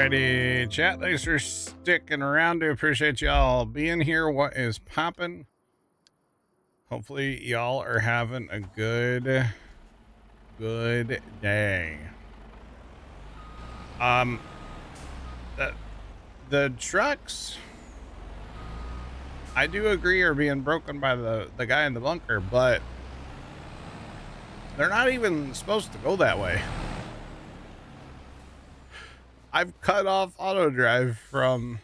Alrighty, chat. Thanks for sticking around. Do appreciate y'all being here. What is popping? Hopefully, y'all are having a good day. The trucks, I do agree, are being broken by the guy in the bunker, but they're not even supposed to go that way. I've cut off auto drive from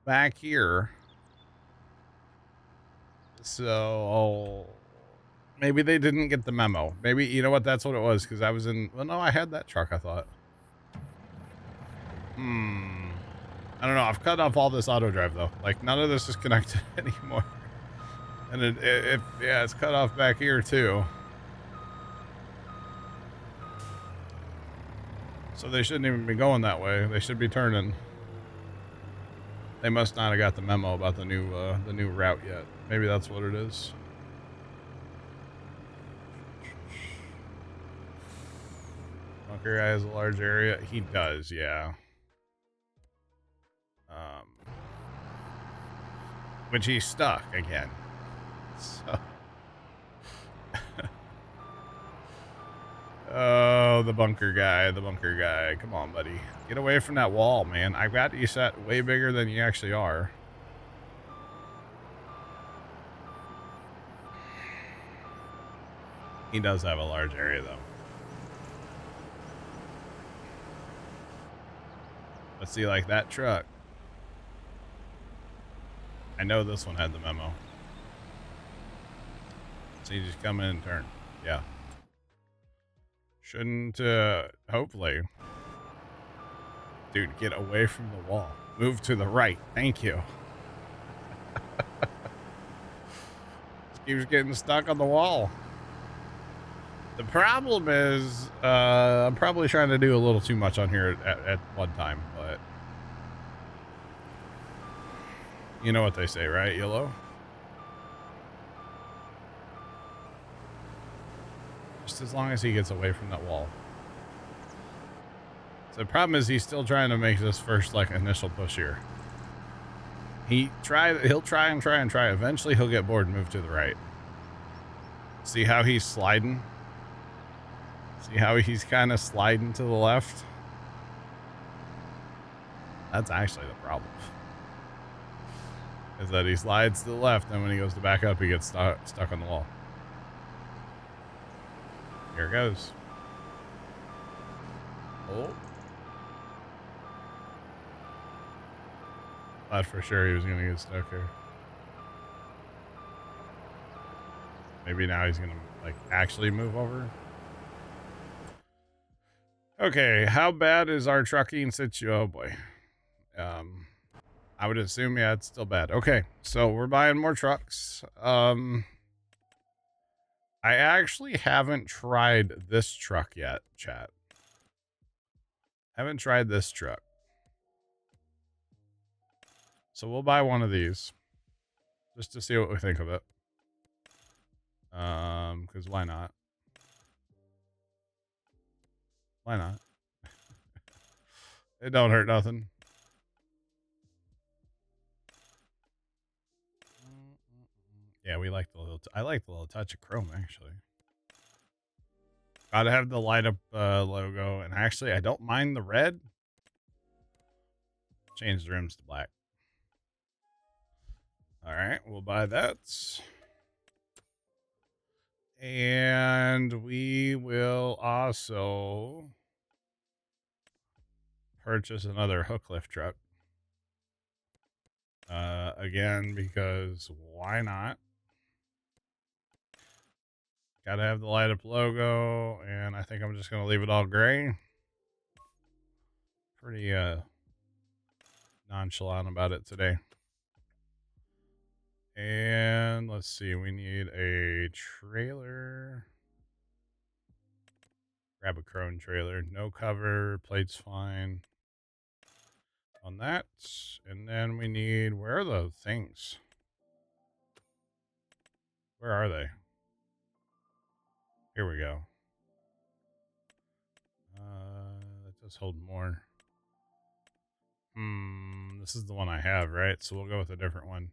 back here. So maybe they didn't get the memo. Maybe, you know what, that's what it was, because I was in, well, no, I had that truck, I thought. I don't know. I've cut off all this auto drive, though. Like, none of this is connected anymore. And yeah, it's cut off back here, too. So they shouldn't even be going that way. They should be turning. They must not have got the memo about the new route yet. Maybe that's what it is. Bunker guy has a large area. He does, yeah. Which he's stuck again. So. Oh, the bunker guy. Come on, buddy. Get away from that wall, man. I've got you set way bigger than you actually are. He does have a large area, though. Let's see, like that truck. I know this one had the memo. So you just come in and turn. Yeah. Shouldn't, hopefully. Dude, get away from the wall. Move to the right. Thank you. Keeps getting stuck on the wall. The problem is, I'm probably trying to do a little too much on here at one time, but you know what they say, right, Yellow? Just as long as he gets away from that wall. So the problem is he's still trying to make this first, like, initial push here. He'll try and try. Eventually he'll get bored and move to the right. See how he's sliding? See how he's kind of sliding to the left? That's actually the problem. Is that he slides to the left, and when he goes to back up, he gets stuck on the wall. Here it goes. Oh. Thought for sure he was going to get stuck here. Maybe now he's going to, like, actually move over. Okay, how bad is our trucking situation? Oh, boy. I would assume, yeah, it's still bad. Okay, so we're buying more trucks. I actually haven't tried this truck yet, chat. Haven't tried this truck. So we'll buy one of these. Just to see what we think of it. Because why not? Why not? It don't hurt nothing. Yeah, we like the little. I like the little touch of chrome, actually. Gotta have the light up logo, and actually, I don't mind the red. Change the rims to black. All right, we'll buy that, and we will also purchase another hook lift truck. Again, because why not? Gotta have the light up logo, and I think I'm just gonna leave it all gray. Pretty nonchalant about it today. And let's see, we need a trailer. Grab a crone trailer, no cover, plate's fine on that. And then we need, where are the things? Where are they? Here we go. That this hold more? This is the one I have, right? So we'll go with a different one.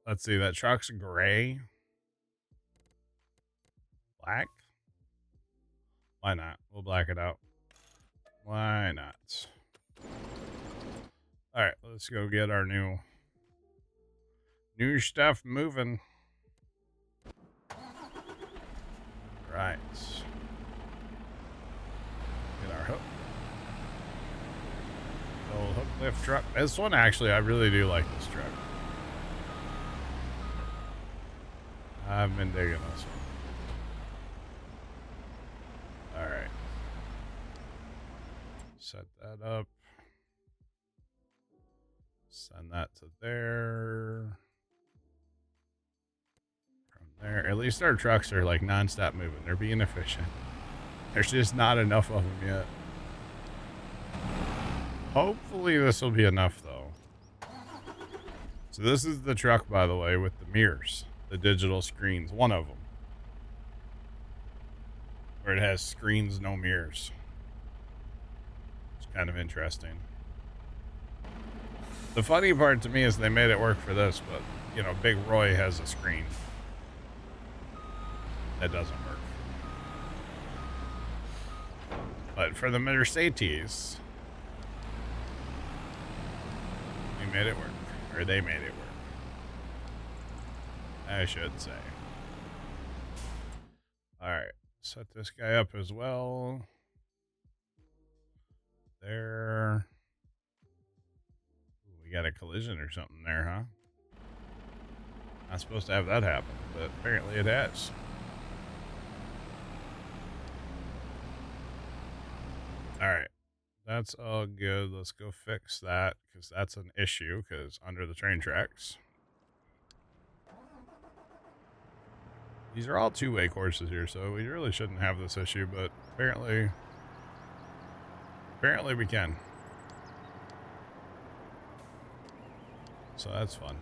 Let's see, that truck's gray. Black? Why not? We'll black it out. Why not? All right, let's go get our new stuff moving. Right. Get our hook. Old hook lift truck. This one, actually, I really do like this truck. I've been digging this one. All right. Set that up. Send that to there. From there. At least our trucks are like non-stop moving. They're being efficient. There's just not enough of them yet. Hopefully this will be enough, though. So this is the truck, by the way, with the mirrors. The digital screens. One of them. Where it has screens, no mirrors. It's kind of interesting. The funny part to me is they made it work for this, but, you know, Big Roy has a screen. That doesn't work. But for the Mercedes, we made it work. Or they made it work. I should say. Alright. Set this guy up as well. There. We got a collision or something there, huh? Not supposed to have that happen, but apparently it has. Alright. That's all good. Let's go fix that, because that's an issue, because under the train tracks. These are all two-way courses here, so we really shouldn't have this issue, but apparently we can. So that's fun.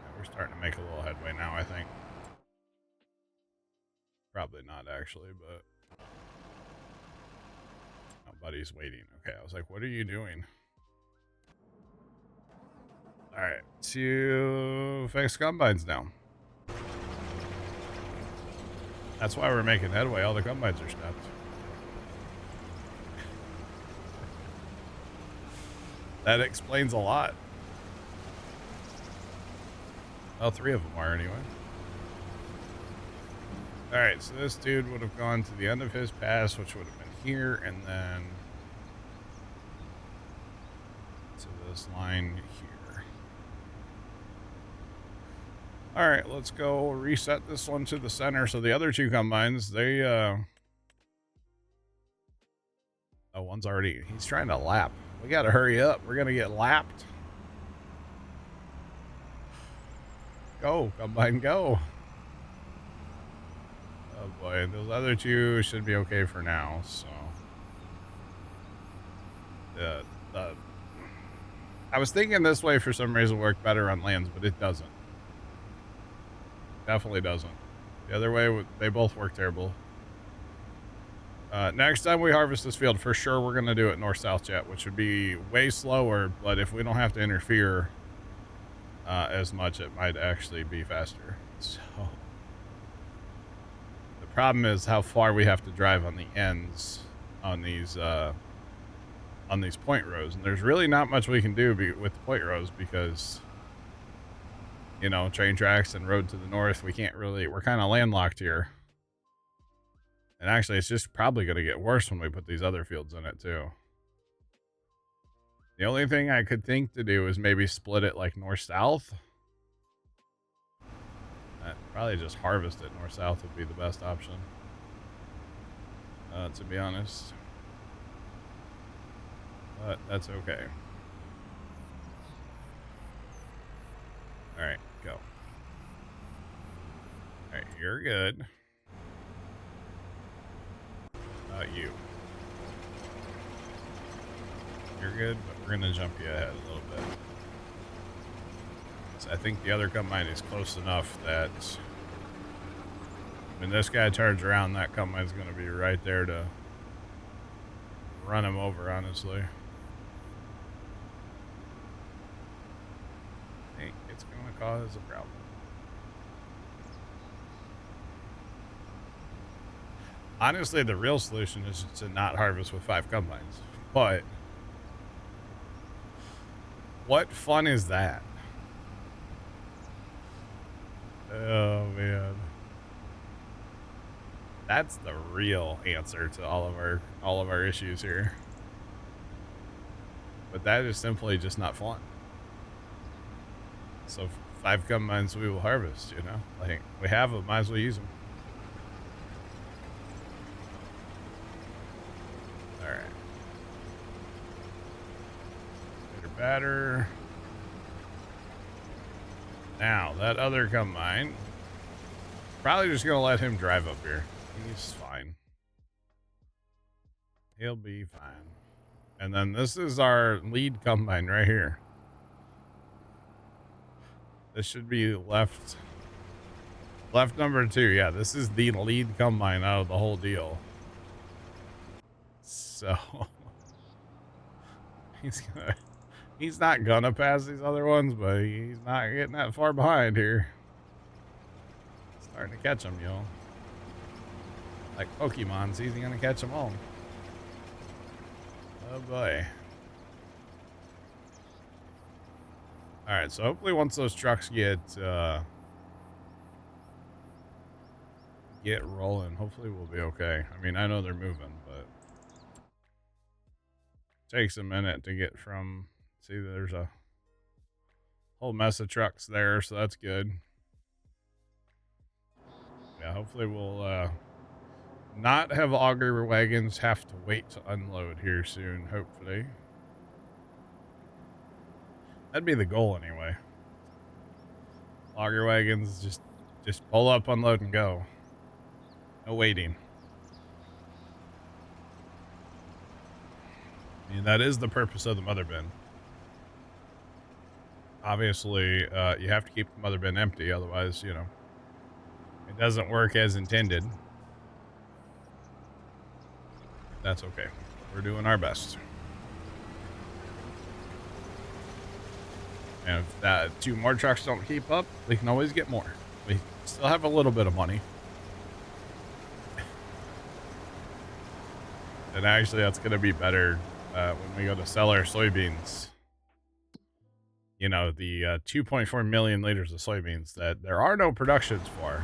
Yeah, we're starting to make a little headway now, I think. Probably not, actually, but... Oh, buddy's waiting. Okay, I was like, what are you doing? Alright, to fix combines now. That's why we're making headway. All the combines are stopped. That explains a lot. Well, 3 of them are anyway. Alright, so this dude would have gone to the end of his pass, which would have been here, and then to this line here. Alright, let's go reset this one to the center. So the other 2 combines, they, oh, one's already, he's trying to lap. We gotta hurry up. We're gonna get lapped. Go, combine, go. Oh boy, those other 2 should be okay for now, so. I was thinking this way for some reason worked better on lands, but it doesn't. Definitely doesn't. The other way, they both work terrible. Next time we harvest this field, for sure we're going to do it north-south jet, which would be way slower, but if we don't have to interfere as much, it might actually be faster. So the problem is how far we have to drive on the ends on these point rows, and there's really not much we can do with the point rows because, you know, train tracks and road to the north, we can't really, we're kind of landlocked here. And actually, it's just probably going to get worse when we put these other fields in it, too. The only thing I could think to do is maybe split it like north-south. Probably just harvest it north-south would be the best option. To be honest. But that's okay. Alright, go. Alright, you're good. You. You're good, but we're going to jump you ahead a little bit. So I think the other combine is close enough that When this guy turns around, that combine's going to be right there to run him over, honestly. I think it's going to cause a problem. Honestly, the real solution is to not harvest with 5 combines. But what fun is that? Oh, man. That's the real answer to all of our issues here. But that is simply just not fun. So 5 combines we will harvest, you know? Like, we have them, might as well use them. Alright. Batter. Now, that other combine, probably just gonna let him drive up here. He's fine. He'll be fine. And then this is our lead combine right here. This should be left number 2. Yeah, this is the lead combine out of the whole deal. So he's not gonna pass these other ones, but he's not getting that far behind here. Starting to catch them, y'all. Like Pokemon, he's gonna catch them all. Oh boy. Alright, so hopefully once those trucks get rolling, hopefully we'll be okay. I mean, I know they're moving, but it takes a minute to get from, see, there's a whole mess of trucks there, so that's good. Yeah, hopefully we'll not have auger wagons have to wait to unload here soon, hopefully. That'd be the goal anyway. Auger wagons, just pull up, unload, and go. No waiting. I mean, that is the purpose of the mother bin. Obviously, you have to keep the mother bin empty, otherwise, you know, it doesn't work as intended. That's okay. We're doing our best. And if that 2 more trucks don't keep up, we can always get more. We still have a little bit of money. And actually, that's going to be better when we go to sell our soybeans. You know, the 2.4 million liters of soybeans that there are no productions for.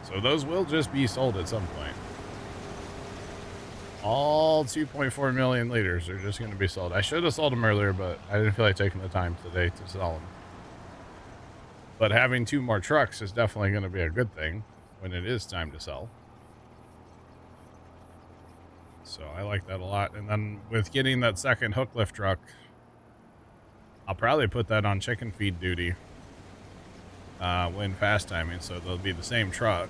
So those will just be sold at some point. All 2.4 million liters are just going to be sold. I should have sold them earlier, but I didn't feel like taking the time today to sell them. But having 2 more trucks is definitely going to be a good thing when it is time to sell. So I like that a lot. And then with getting that second hook lift truck, I'll probably put that on chicken feed duty when fast timing, so they'll be the same truck.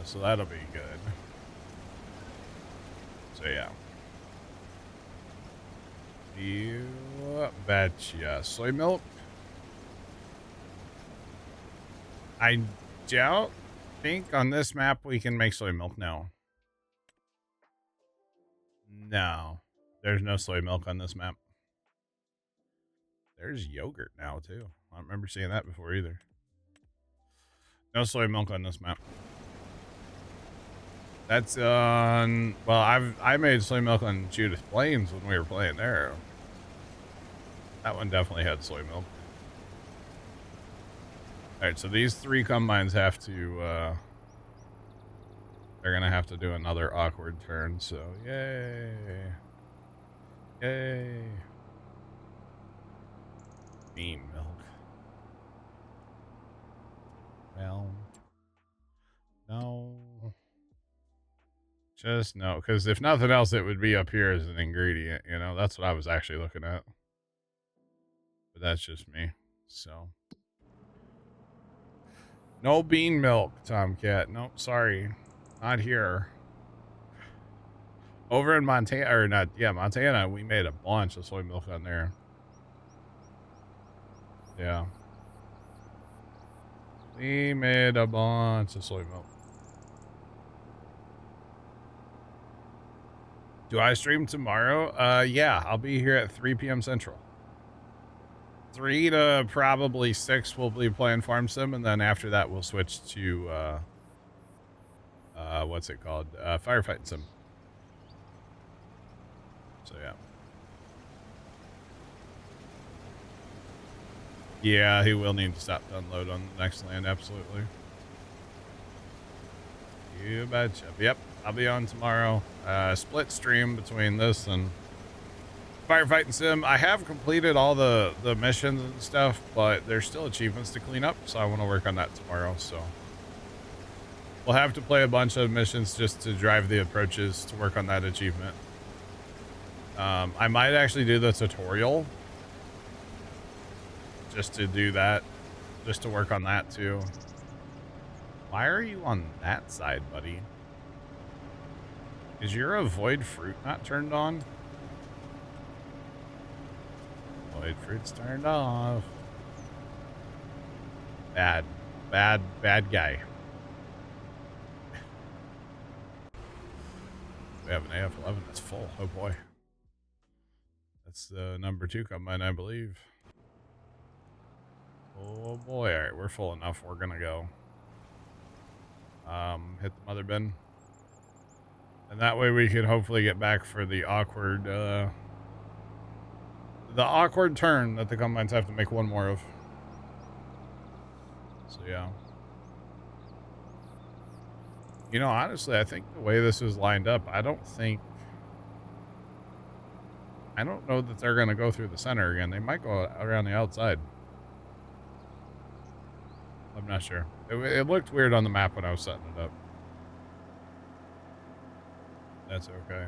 So that'll be good. So yeah. You betcha. Soy milk? I don't think on this map we can make soy milk now. No. There's no soy milk on this map. There's yogurt now, too. I don't remember seeing that before either. No soy milk on this map. That's on... Well, I made soy milk on Judith Plains when we were playing there. That one definitely had soy milk. Alright, so these 3 combines have to... they're going to have to do another awkward turn, so yay. Yay. Bean milk. Well, no. Just no, because if nothing else, it would be up here as an ingredient, you know? That's what I was actually looking at. But that's just me, so. No bean milk, Tomcat. Nope, sorry. Not here. Over in Montana, or not, yeah, Montana, we made a bunch of soy milk on there. Yeah. We made a bunch of soy milk. Do I stream tomorrow? Yeah, I'll be here at 3 p.m. Central. 3 to probably 6 we'll be playing Farm Sim, and then after that we'll switch to what's it called? Firefighting Sim. So yeah. Yeah, he will need to stop to unload on the next land, absolutely. You betcha. Yep, I'll be on tomorrow. Split stream between this and Firefighting Sim. I have completed all the missions and stuff, but there's still achievements to clean up, so I want to work on that tomorrow, so. We'll have to play a bunch of missions just to drive the approaches to work on that achievement. I might actually do the tutorial just to do that, just to work on that too. Why are you on that side, buddy? Is your avoid fruit not turned on? Avoid fruit's turned off. Bad guy. We have an AF-11 that's full. Oh boy. That's the number 2 combine, I believe. Oh boy. All right, we're full enough. We're gonna go. Hit the mother bin. And that way we can hopefully get back for the awkward turn that the combines have to make one more of. So yeah. You know, honestly, I think the way this is lined up, I don't know that they're going to go through the center again. They might go around the outside. I'm not sure. It looked weird on the map when I was setting it up. That's okay.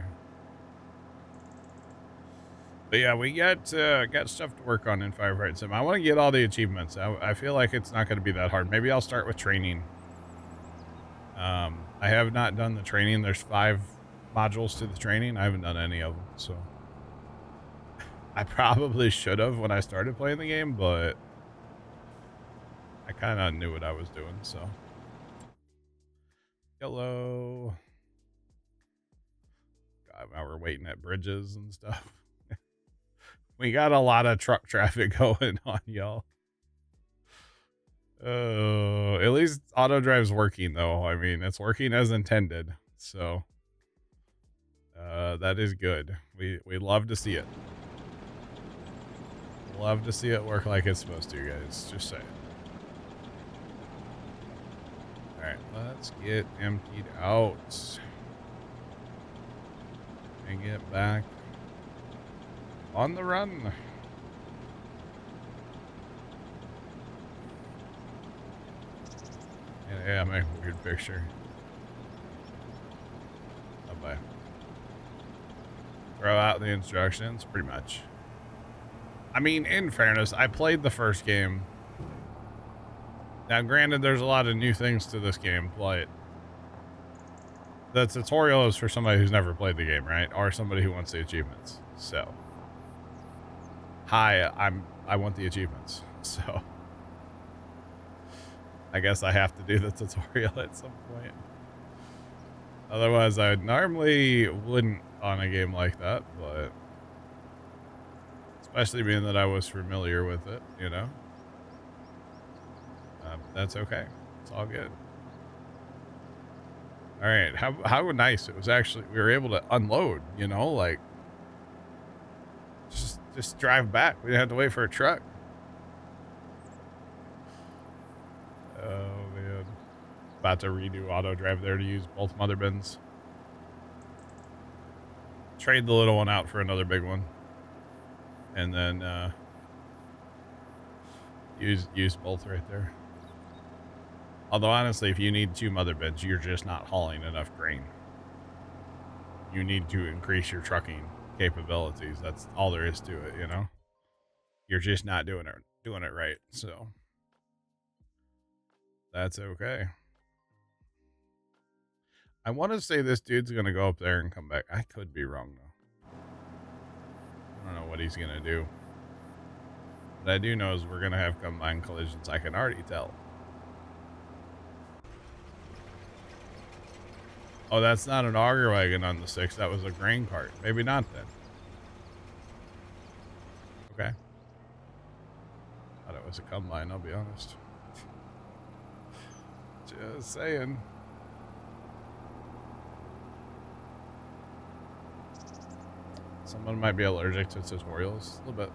But yeah, we got stuff to work on in Firefighting Sim. I want to get all the achievements. I feel like it's not going to be that hard. Maybe I'll start with training. I have not done the training. There's 5 modules to the training. I haven't done any of them, so I probably should have when I started playing the game, but I kind of knew what I was doing, so. Hello. God, now we're waiting at bridges and stuff. We got a lot of truck traffic going on, y'all. At least auto drive's working, though. I mean, it's working as intended, so that is good. We love to see it. Love to see it work like it's supposed to, guys. Just saying. All right, let's get emptied out and get back on the run. Yeah, make a weird picture. Bye-bye. Throw out the instructions, pretty much. I mean, in fairness, I played the first game. Now, granted, there's a lot of new things to this game, but the tutorial is for somebody who's never played the game, right? Or somebody who wants the achievements. So, hi, I want the achievements. So, I guess I have to do the tutorial at some point. Otherwise, I normally wouldn't on a game like that, but especially being that I was familiar with it, you know. That's okay. It's all good. All right, how nice it was actually. We were able to unload, you know, like just drive back. We didn't have to wait for a truck. Oh man, about to redo auto drive there to use both mother bins. Trade the little one out for another big one, and then use both right there. Although honestly, if you need 2 mother bins, you're just not hauling enough grain. You need to increase your trucking capabilities. That's all there is to it, you know. You're just not doing it right. So that's okay. I want to say this dude's gonna go up there and come back. I could be wrong though. I don't know what he's gonna do. What I do know is we're gonna have combine collisions. I can already tell. Oh, that's not an auger wagon on the 6. That was a grain cart. Maybe not then. Okay. Thought it was a combine, I'll be honest. Just saying. Someone might be allergic to tutorials a little bit.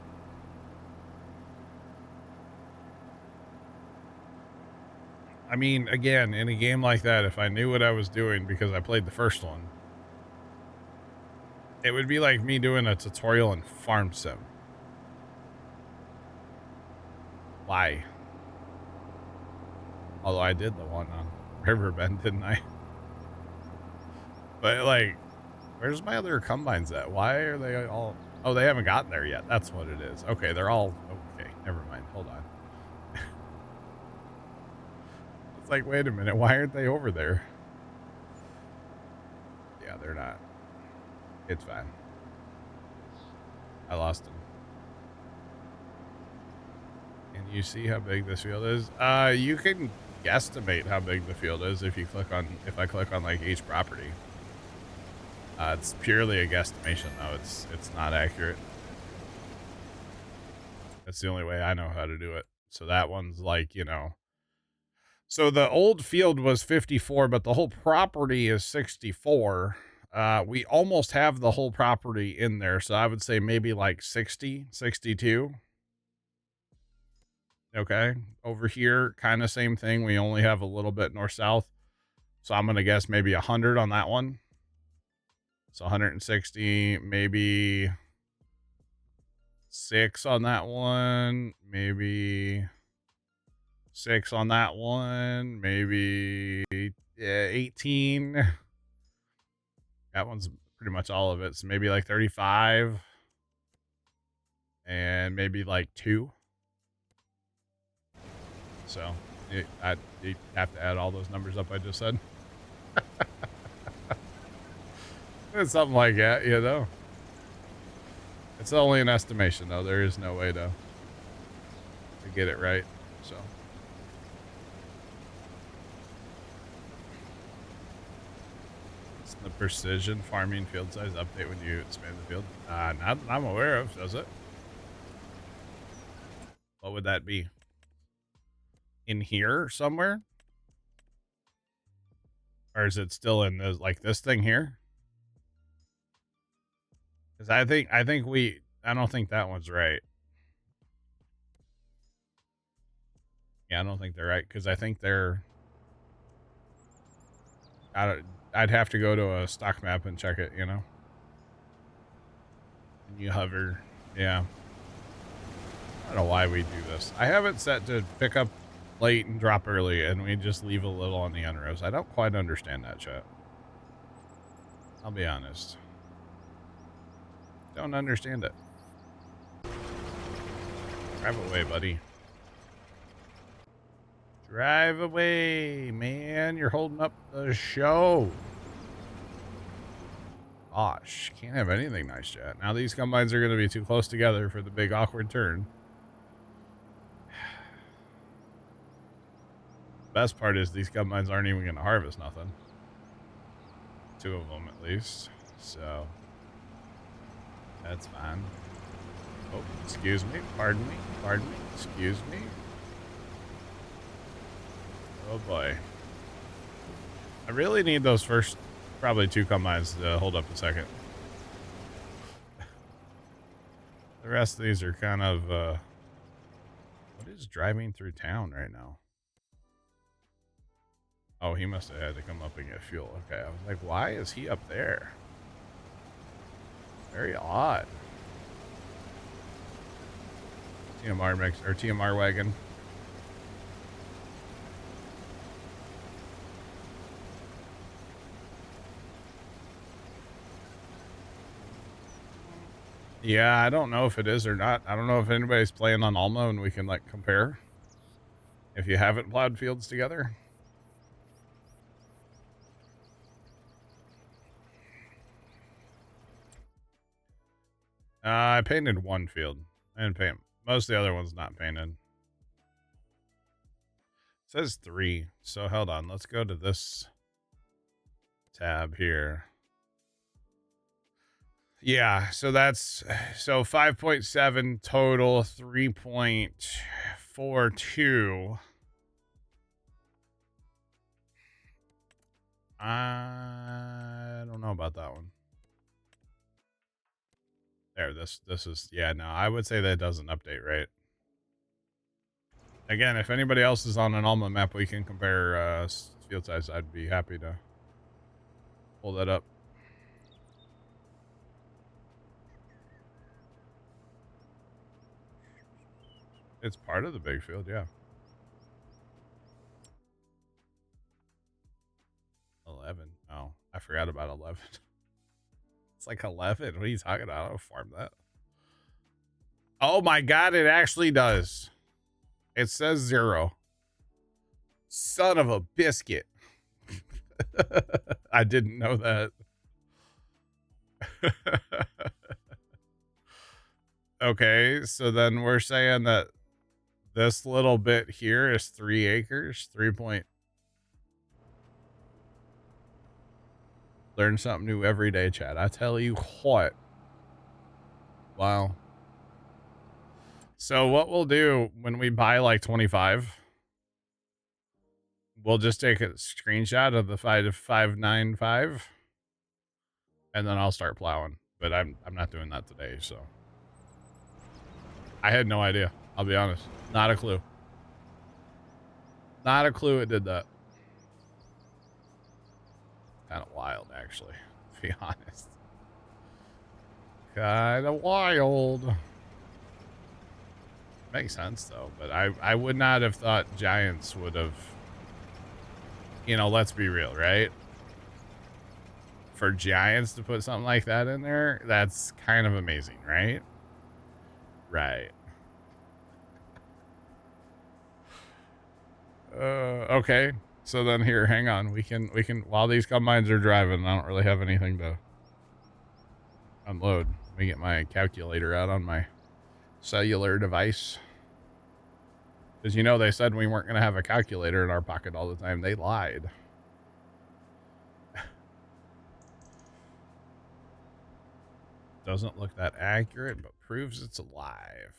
I mean, again, in a game like that, if I knew what I was doing because I played the first one, it would be like me doing a tutorial in Farm Sim. Why? Although I did the one on Riverbend, didn't I? But like, where's my other combines at? Why are they all... Oh, they haven't gotten there yet. That's what it is. Okay, they're all... Okay, never mind. Hold on. It's like, wait a minute. Why aren't they over there? Yeah, they're not. It's fine. I lost them. Can you see how big this field is? You can guesstimate how big the field is if you click on... If I click on, like, each property. It's purely a guesstimation, though. It's not accurate. That's the only way I know how to do it. So that one's like, you know... So the old field was 54, but the whole property is 64. We almost have the whole property in there, so I would say maybe like 60, 62. Okay. Over here, kind of same thing. We only have a little bit north-south. So I'm going to guess maybe 100 on that one. So 160, maybe 6 on that one, maybe 6 on that one, maybe 18. That one's pretty much all of it. So maybe like 35 and maybe like 2. So you have to add all those numbers up I just said. It's something like that, you know. It's only an estimation, though. There is no way to get it right. So it's the precision farming field size update when you expand the field. Not that I'm aware of, does it? What would that be? In here somewhere? Or is it still in this, like this thing here? Because I don't think that one's right. Yeah, I don't think they're right, because I think they're... I'd have to go to a stock map and check it, you know? And you hover. Yeah. I don't know why we do this. I have it set to pick up late and drop early, and we just leave a little on the end rows. I don't quite understand that, chat. I'll be honest. Don't understand it. Drive away, buddy. Drive away, man. You're holding up the show. Gosh, can't have anything nice, chat. Now these combines are going to be too close together for the big awkward turn. Best part is these combines aren't even going to harvest nothing. 2 of them at least. So that's fine. Oh, excuse me. Pardon me. Pardon me. Excuse me. Oh boy. I really need those first probably 2 combines to hold up a second. The rest of these are kind of what is driving through town right now? Oh, he must have had to come up and get fuel. Okay, I was like, why is he up there? Very odd. TMR mix or TMR wagon. Yeah, I don't know if it is or not. I don't know if anybody's playing on Alma and we can like compare. If you haven't plowed fields together. I painted 1 field. I didn't paint. Most of the other ones not painted. It says 3. So hold on. Let's go to this. tab here. Yeah, so that's 5.7 total, 3.42. I don't know about that one. There, this is, yeah, no, I would say that doesn't update, right? Again, if anybody else is on an Alma map, we can compare field size. I'd be happy to pull that up. It's part of the big field, yeah. 11. Oh, I forgot about 11. It's like 11. What are you talking about? I don't farm that. Oh my god, it actually does. It says 0. Son of a biscuit. I didn't know that. Okay, so then we're saying that this little bit here is 3 acres. 3 point. Learn something new every day, Chad. I tell you what. Wow. So what we'll do when we buy like 25, we'll just take a screenshot of the 595, and then I'll start plowing. But I'm not doing that today, so I had no idea. I'll be honest. Not a clue. Not a clue it did that. Kind of wild, actually, to be honest. Kind of wild. Makes sense, though. But I would not have thought Giants would have... You know, let's be real, right? For Giants to put something like that in there, that's kind of amazing, right? Right. Okay. So then here, hang on. We can, while these combines are driving, I don't really have anything to unload. Let me get my calculator out on my cellular device. Because, you know, they said we weren't going to have a calculator in our pocket all the time. They lied. Doesn't look that accurate, but proves it's alive.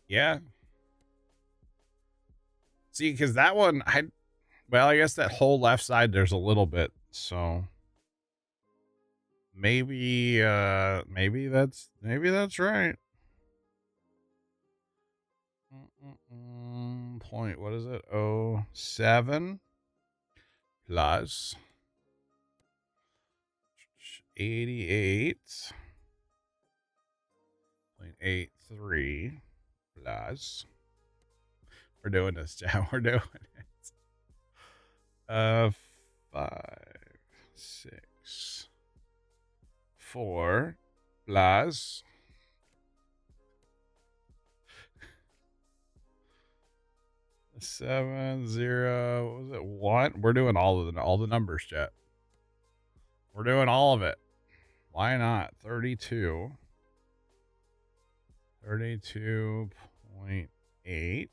Yeah. See, because that one, well, I guess that whole left side, there's a little bit, so maybe that's right. Point, what is it? 07 plus 88.83 plus, we're doing this, John. We're doing it. 5, 6, 4 plus 7, 0. What was it? 1. We're doing all the numbers, chat. We're doing all of it. Why not? 32. 32.8.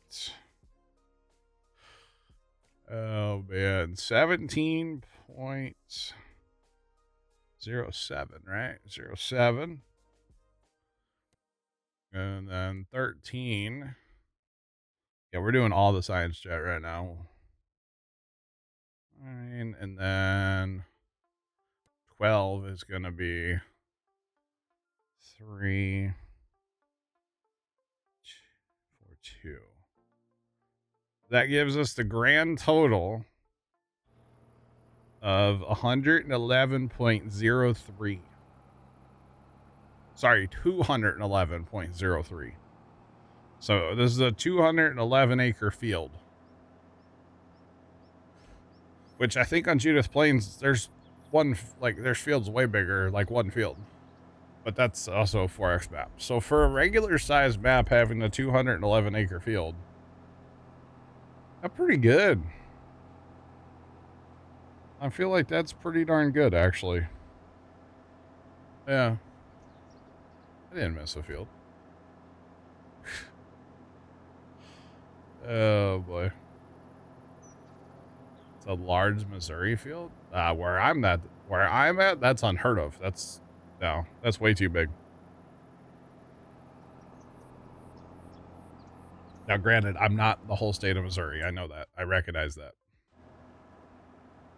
Oh man, 17.07, right? 07. And then 13. Yeah, we're doing all the science chat right now. 9, and then 12 is going to be 3, 4, 2. That gives us the grand total of 111.03. Sorry, 211.03. So this is a 211 acre field, which I think on Judith Plains, there's fields way bigger, like one field, but that's also a 4X map. So for a regular size map having a 211 acre field, that's pretty good. I feel like that's pretty darn good, actually. Yeah. I didn't miss a field. Oh, boy. It's a large Missouri field. Where I'm at, that's unheard of. No, that's way too big. Now, granted, I'm not the whole state of Missouri. I know that. I recognize that.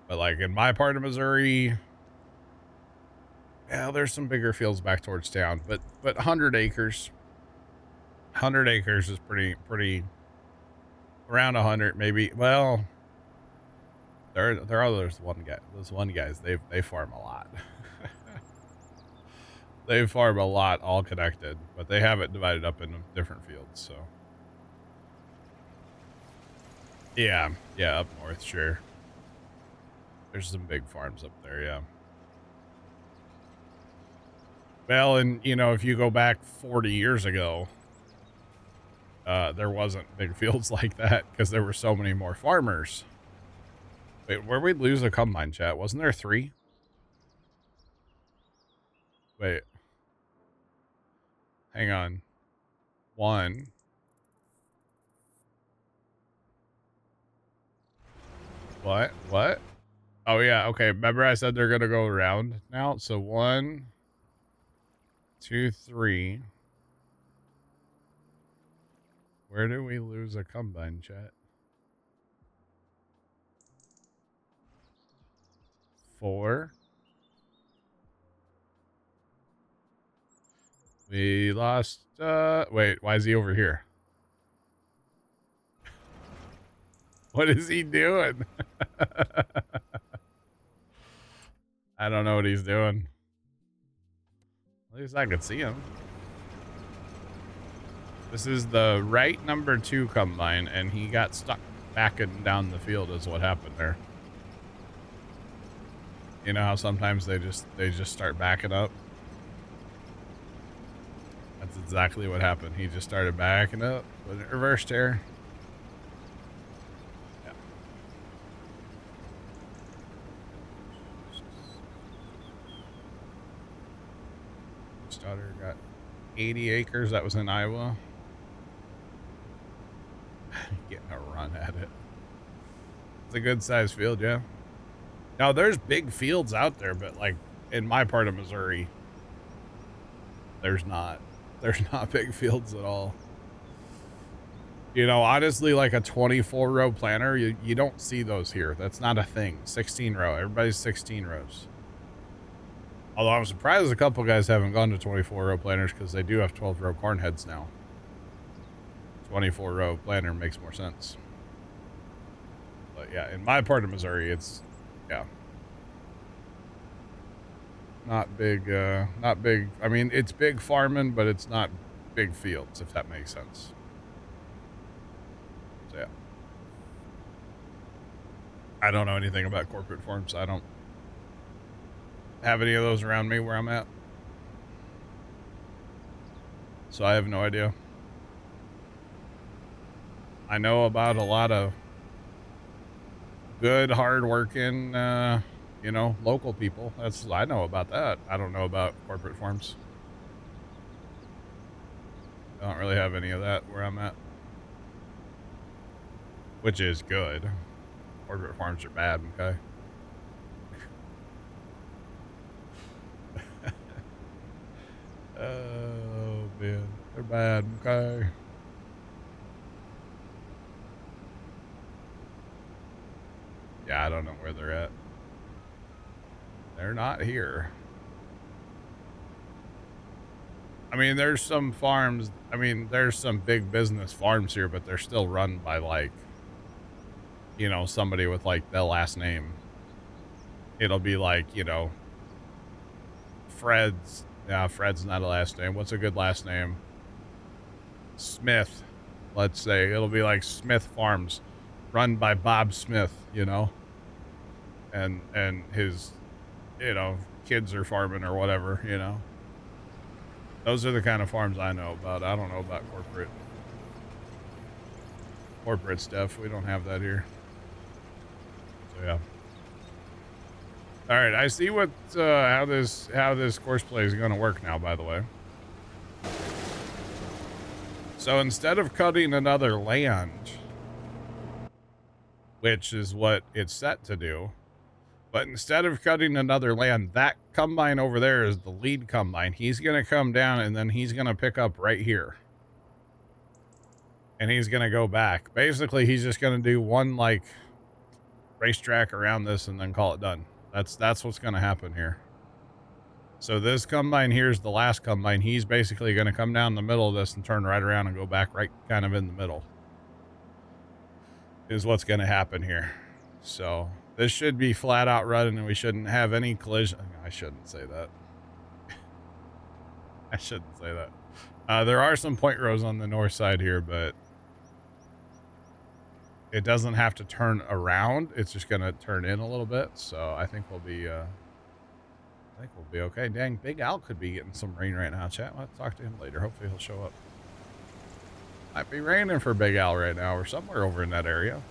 But like in my part of Missouri, yeah, there's some bigger fields back towards town. But 100 acres. 100 acres is pretty around 100 maybe. Well, there's one guy. Those one guys, they farm a lot. They farm a lot, all connected, but they have it divided up into different fields. So yeah, up north, sure. There's some big farms up there, yeah. Well, and you know, if you go back 40 years ago, there wasn't big fields like that because there were so many more farmers. Wait, where we lose a combine, chat? Wasn't there 3? Wait. Hang on. 1. What? Oh, yeah. Okay. Remember I said they're going to go around now? So 1, 2, 3. Where do we lose a combine, chat? 4. We lost, wait, why is he over here? What is he doing? I don't know what he's doing. At least I could see him. This is the right number 2 combine, and he got stuck backing down the field is what happened there. You know how sometimes they just start backing up? That's exactly what happened. He just started backing up with it reversed here. Yeah. His daughter got 80 acres. That was in Iowa. Getting a run at it. It's a good sized field, yeah. Now there's big fields out there, but like in my part of Missouri, there's not big fields at all. You know, honestly, like a 24 row planter, you don't see those here. That's not a thing. 16 row. Everybody's 16 rows. Although I'm surprised a couple guys haven't gone to 24 row planters because they do have 12 row corn heads now. 24 row planter makes more sense. But yeah, in my part of Missouri, it's, yeah. Not big, not big. I mean, it's big farming, but it's not big fields, if that makes sense. So yeah. I don't know anything about corporate farms. I don't have any of those around me where I'm at. So I have no idea. I know about a lot of good, hard-working, you know, local people. I know about that. I don't know about corporate farms. I don't really have any of that where I'm at. Which is good. Corporate farms are bad, okay? Oh, man. They're bad, okay? Yeah, I don't know where they're at. They're not here. I mean, there's some farms. I mean, there's some big business farms here, but they're still run by, like, you know, somebody with, like, the last name. It'll be like, you know, Fred's. Yeah, Fred's not a last name. What's a good last name? Smith, let's say. It'll be like Smith Farms, run by Bob Smith, you know? And his, you know, kids are farming or whatever, you know? Those are the kind of farms I know about. I don't know about corporate stuff. We don't have that here. So yeah. All right, I see what how this course play is going to work now, by the way. So instead of cutting another land, which is what it's set to do. But instead of cutting another land, that combine over there is the lead combine. He's going to come down and then he's going to pick up right here. And he's going to go back. Basically, he's just going to do one like racetrack around this and then call it done. That's what's going to happen here. So this combine here is the last combine. He's basically going to come down the middle of this and turn right around and go back right kind of in the middle. Is what's going to happen here. So this should be flat out running and we shouldn't have any collision. I shouldn't say that. I shouldn't say that. There are some point rows on the north side here, but it doesn't have to turn around. It's just going to turn in a little bit. So I think we'll be, okay. Dang, Big Al could be getting some rain right now, chat. I'll have to talk to him later. Hopefully he'll show up. Might be raining for Big Al right now or somewhere over in that area.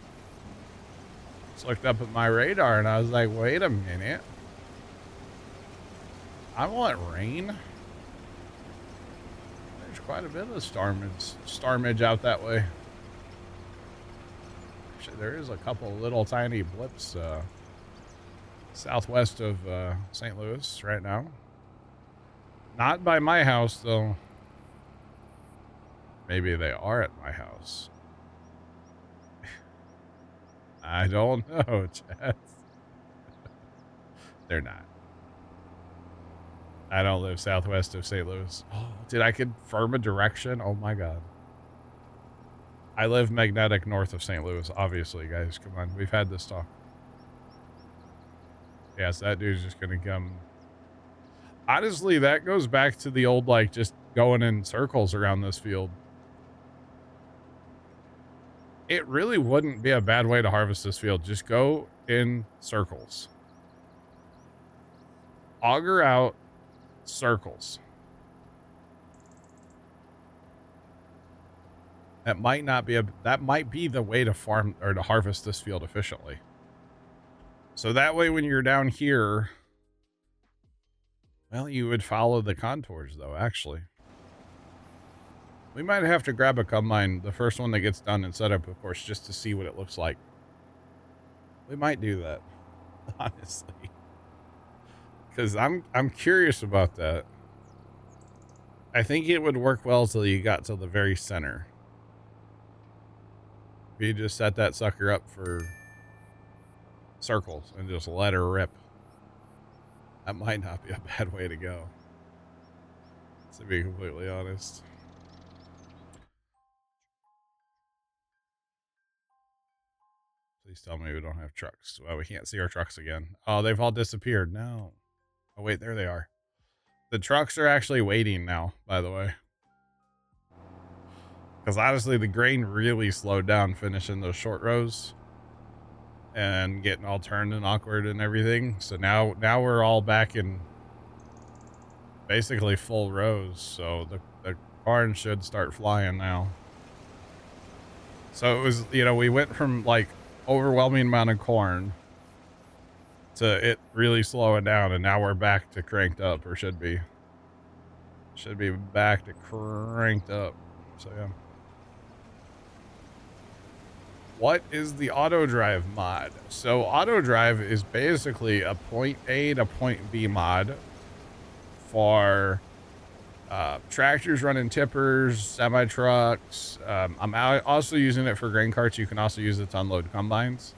Just looked up at my radar and I was like, wait a minute. I want rain. There's quite a bit of stormage out that way. Actually, there is a couple little tiny blips southwest of St. Louis right now. Not by my house, though. Maybe they are at my house. I don't know, Chad. They're not. I don't live southwest of St. Louis. Oh, did I confirm a direction? Oh my God. I live magnetic north of St. Louis, obviously, guys. Come on, we've had this talk. Yes, that dude's just gonna come. Honestly, that goes back to the old, like, just going in circles around this field. It really wouldn't be a bad way to harvest this field. Just go in circles. Auger out circles. That might be the way to farm or to harvest this field efficiently. So that way when you're down here, well, you would follow the contours though, actually. We might have to grab a combine, the first one that gets done and set up, of course, just to see what it looks like. We might do that, honestly. Because I'm curious about that. I think it would work well till you got to the very center. If you just set that sucker up for circles and just let her rip. That might not be a bad way to go, to be completely honest. Please tell me we don't have trucks. Well, we can't see our trucks again. Oh, they've all disappeared. No. Oh, wait, there they are. The trucks are actually waiting now, by the way. Because honestly, the grain really slowed down finishing those short rows and getting all turned and awkward and everything. So now we're all back in basically full rows. So the corn should start flying now. So it was, you know, we went from like overwhelming amount of corn to it really slowing down, and now we're back to cranked up, or should be back to cranked up. So yeah. What is the auto drive mod? So auto drive is basically a point A to point B mod for tractors running tippers, semi trucks. I'm also using it for grain carts. You can also use it to unload combines.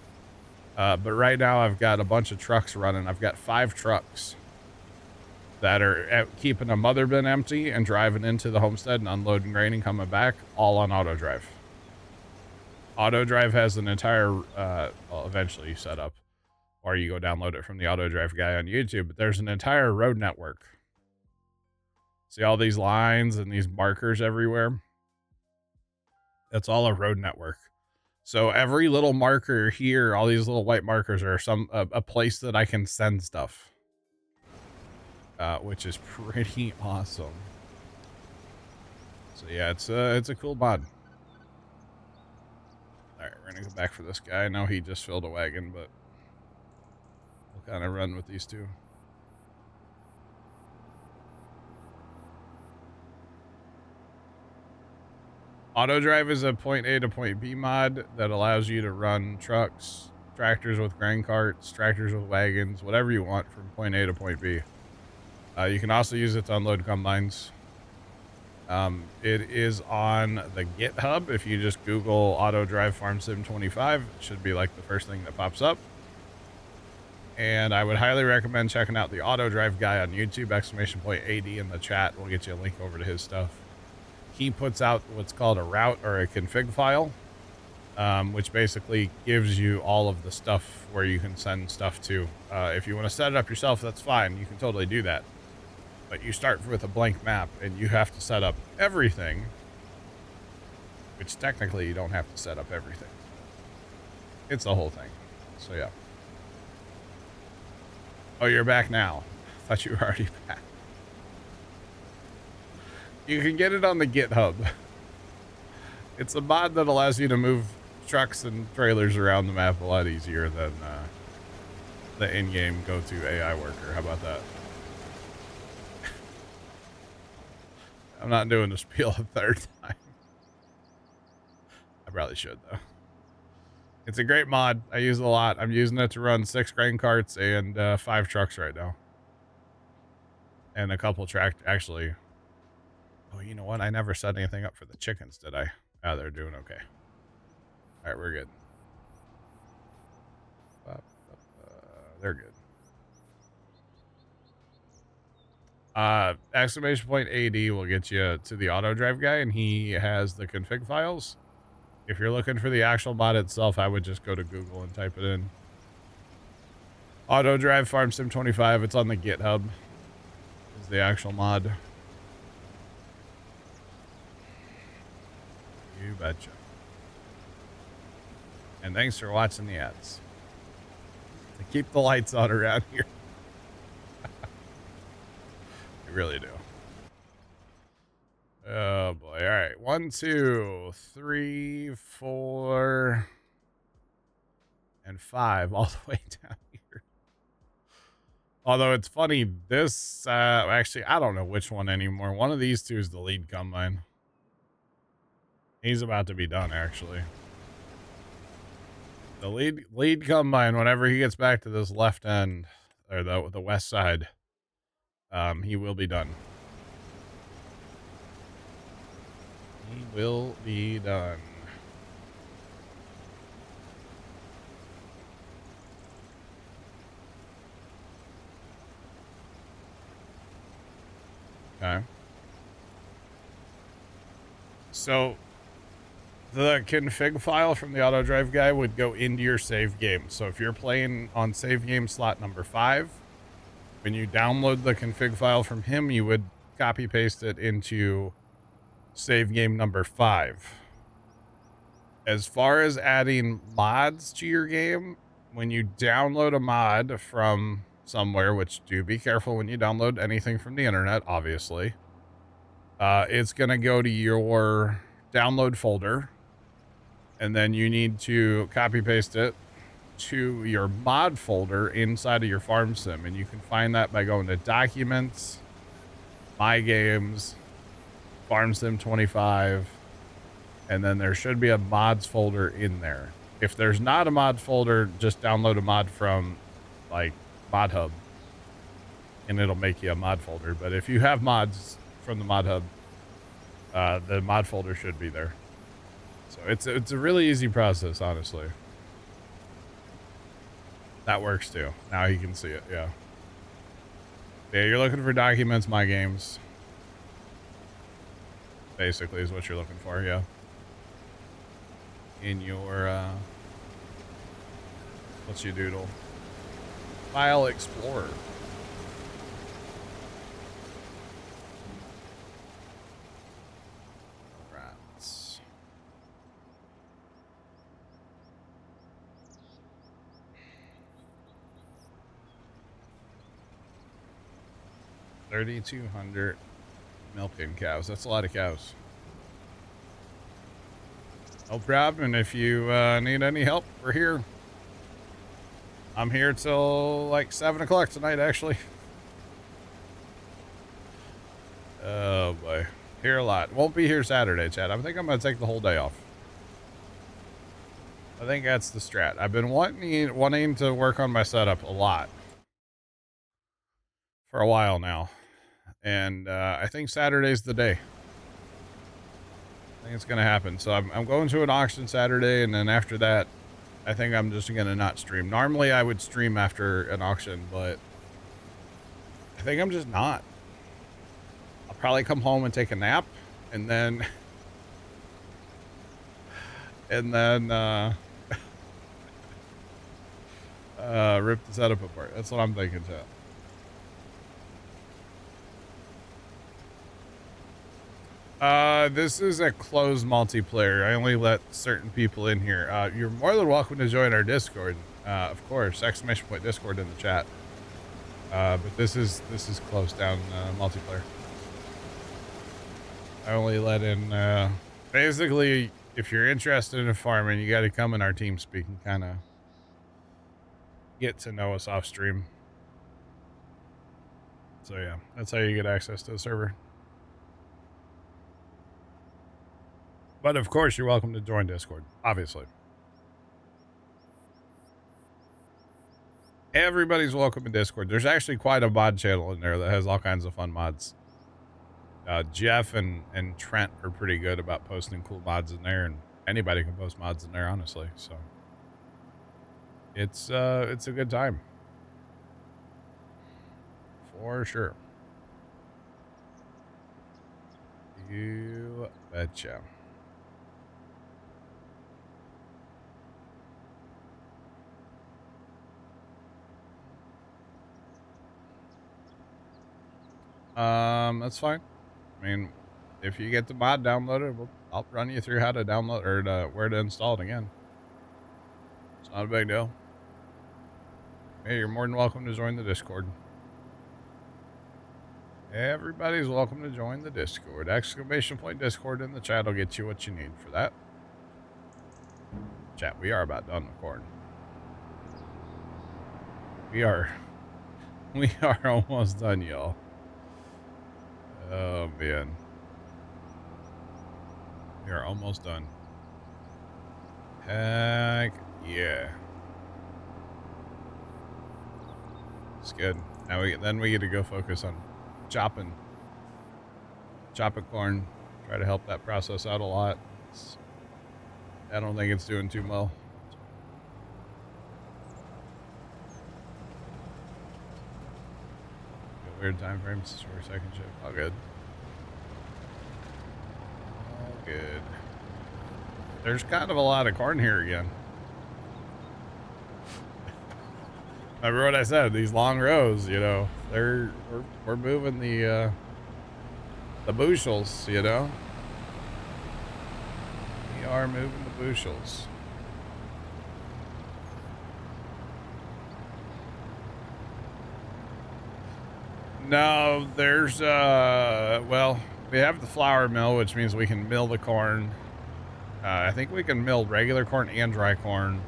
But right now I've got a bunch of trucks running. I've got 5 trucks that are keeping a mother bin empty and driving into the homestead and unloading grain and coming back, all on auto drive. Auto drive has an entire, well, eventually you set up, or you go download it from the auto drive guy on YouTube, but there's an entire road network. See all these lines and these markers everywhere? That's all a road network. So every little marker here, all these little white markers are a place that I can send stuff, which is pretty awesome. So yeah, it's a cool mod. All right, we're gonna go back for this guy. I know he just filled a wagon, but we'll kind of run with these two. Auto drive is a point A to point B mod that allows you to run trucks, tractors with grain carts, tractors with wagons, whatever you want from point A to point B. You can also use it to unload combines. It is on the GitHub. If you just Google Auto Drive Farm Sim 25, it should be like the first thing that pops up. And I would highly recommend checking out the Auto Drive guy on YouTube, !AD in the chat. We'll get you a link over to his stuff. He puts out what's called a route or a config file, which basically gives you all of the stuff where you can send stuff to. If you want to set it up yourself, that's fine. You can totally do that. But you start with a blank map and you have to set up everything, which technically you don't have to set up everything. It's the whole thing. So yeah. Oh, you're back now. I thought you were already back. You can get it on the GitHub. It's a mod that allows you to move trucks and trailers around the map a lot easier than the in-game go-to AI worker. How about that? I'm not doing the spiel a third time. I probably should, though. It's a great mod. I use it a lot. I'm using it to run 6 grain carts and 5 trucks right now. And a couple actually. Oh, you know what? I never set anything up for the chickens, did I? Oh, they're doing okay. All right, we're good. They're good. !AD will get you to the auto drive guy, and he has the config files. If you're looking for the actual mod itself, I would just go to Google and type it in. Auto drive Farm Sim 25. It's on the GitHub. Is the actual mod. You betcha. And thanks for watching the ads. To keep the lights on around here. You really do. Oh boy. All right. 1, 2, 3, 4, and 5 all the way down here. Although it's funny, this actually, I don't know which one anymore. One of these two is the lead combine. He's about to be done, actually. The lead combine, whenever he gets back to this left end, or the west side, he will be done. He will be done. Okay. So the config file from the auto drive guy would go into your save game. So if you're playing on save game slot number 5, when you download the config file from him, you would copy paste it into save game number 5. As far as adding mods to your game, when you download a mod from somewhere, which do be careful when you download anything from the internet, obviously, it's going to go to your download folder, and then you need to copy paste it to your mod folder inside of your farm sim. And you can find that by going to documents, my games, farm sim 25, and then there should be a mods folder in there. If there's not a mods folder, just download a mod from like Mod Hub and it'll make you a mod folder. But if you have mods from the Mod Hub, the mod folder should be there. So it's a really easy process, honestly. That works too. Now you can see it. Yeah. Yeah, you're looking for documents, my games. Basically is what you're looking for, yeah. In your what's your doodle? File Explorer. Rats. $3,200 milking cows. That's a lot of cows. No problem. And if you need any help, we're here. I'm here till like 7 o'clock tonight, actually. Oh boy. Here a lot. Won't be here Saturday, Chad. I think I'm going to take the whole day off. I think that's the strat. I've been wanting to work on my setup a lot for a while now. And I think Saturday's the day. I think it's going to happen. So I'm going to an auction Saturday, and then after that, I think I'm just going to not stream. Normally, I would stream after an auction, but I think I'm just not. I'll probably come home and take a nap, and then rip the setup apart. That's what I'm thinking, too. This is a closed multiplayer. I only let certain people in here. You're more than welcome to join our Discord. Of course, ! Discord in the chat. But this is closed down multiplayer. I only let in basically, if you're interested in farming, you got to come in our team speak and kind of get to know us off stream. So yeah, that's how you get access to the server. But of course, you're welcome to join Discord, obviously. Everybody's welcome in Discord. There's actually quite a mod channel in there that has all kinds of fun mods. Jeff and Trent are pretty good about posting cool mods in there, and anybody can post mods in there, honestly. So it's a good time. For sure. You betcha. That's fine. I mean, if you get the mod downloaded, I'll run you through how to download or where to install it again. It's not a big deal. Hey, you're more than welcome to join the Discord. Everybody's welcome to join the Discord. ! Discord in the chat will get you what you need for that. Chat, we are about done with corn. We are almost done, y'all. Oh, man. We are almost done. Heck yeah. It's good. Now we get to go focus on chopping corn. Try to help that process out a lot. I don't think it's doing too well. Weird time frames for a second shift. All good. All good. There's kind of a lot of corn here again. Remember what I said? These long rows, you know, we're moving the bushels, you know. We are moving the bushels. No, there's well, we have the flour mill, which means we can mill the corn. I think we can mill regular corn and dry corn.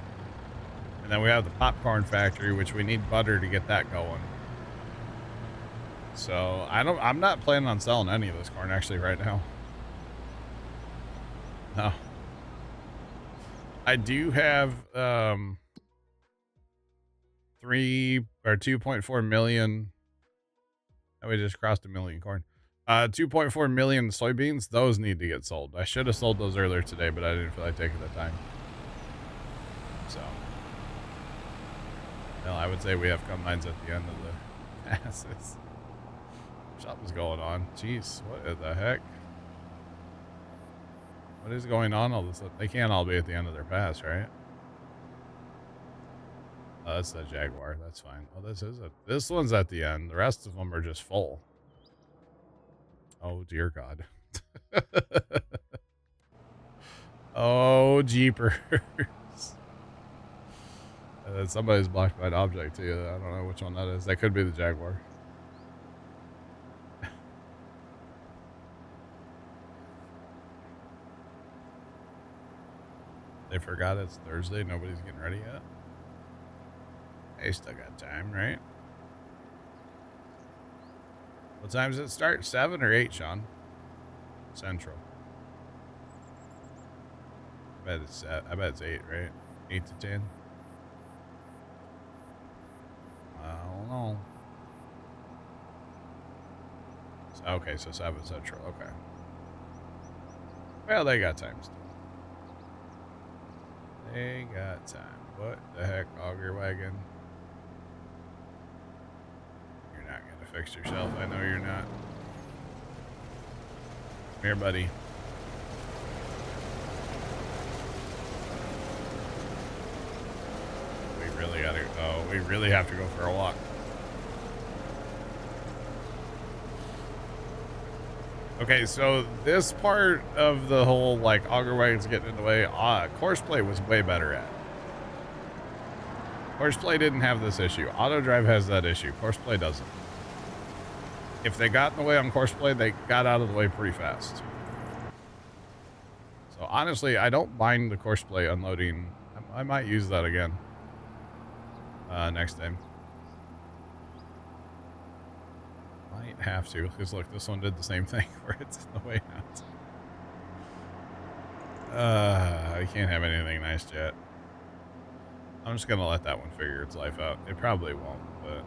And then we have the popcorn factory, which we need butter to get that going. So I'm not planning on selling any of this corn actually right now. No. I do have 2.4 million. We just crossed 1 million corn. 2.4 million soybeans. Those need to get sold. I should have sold those earlier today, but I didn't feel like taking the time. So, well, I would say we have combines at the end of the passes. Something's going on. Jeez, what the heck? What is going on all this? They can't all be at the end of their pass, right? Oh, that's the Jaguar. That's fine. Oh, this one's at the end. The rest of them are just full. Oh, dear God. Oh, jeepers. Somebody's blocked by an object, too. I don't know which one that is. That could be the Jaguar. They forgot it's Thursday. Nobody's getting ready yet. They still got time, right? What time does it start? 7 or 8, Sean? Central. I bet it's 8, right? 8 to 10. I don't know. Okay, so 7 Central. Okay. Well, they got time still. They got time. What the heck, auger wagon? You're not gonna fix yourself. I know you're not. Come here, buddy. We really gotta. Oh, we really have to go for a walk. Okay, so this part of the whole like auger wagons getting in the way, Courseplay was way better at. Courseplay didn't have this issue. AutoDrive has that issue. Courseplay doesn't. If they got in the way on Courseplay, they got out of the way pretty fast. So honestly, I don't mind the Courseplay unloading. I might use that again next time. Might have to, because look, this one did the same thing where it's in the way out. I can't have anything nice yet. I'm just gonna let that one figure its life out. It probably won't, but...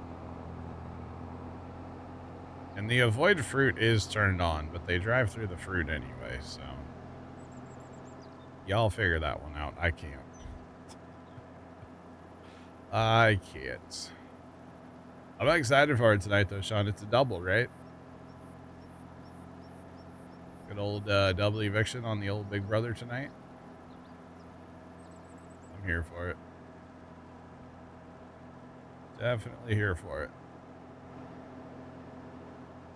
And the avoid fruit is turned on, but they drive through the fruit anyway, so... Y'all figure that one out. I can't. I can't. I'm excited for it tonight, though, Sean. It's a double, right? Good old double eviction on the old Big Brother tonight. I'm here for it. Definitely here for it.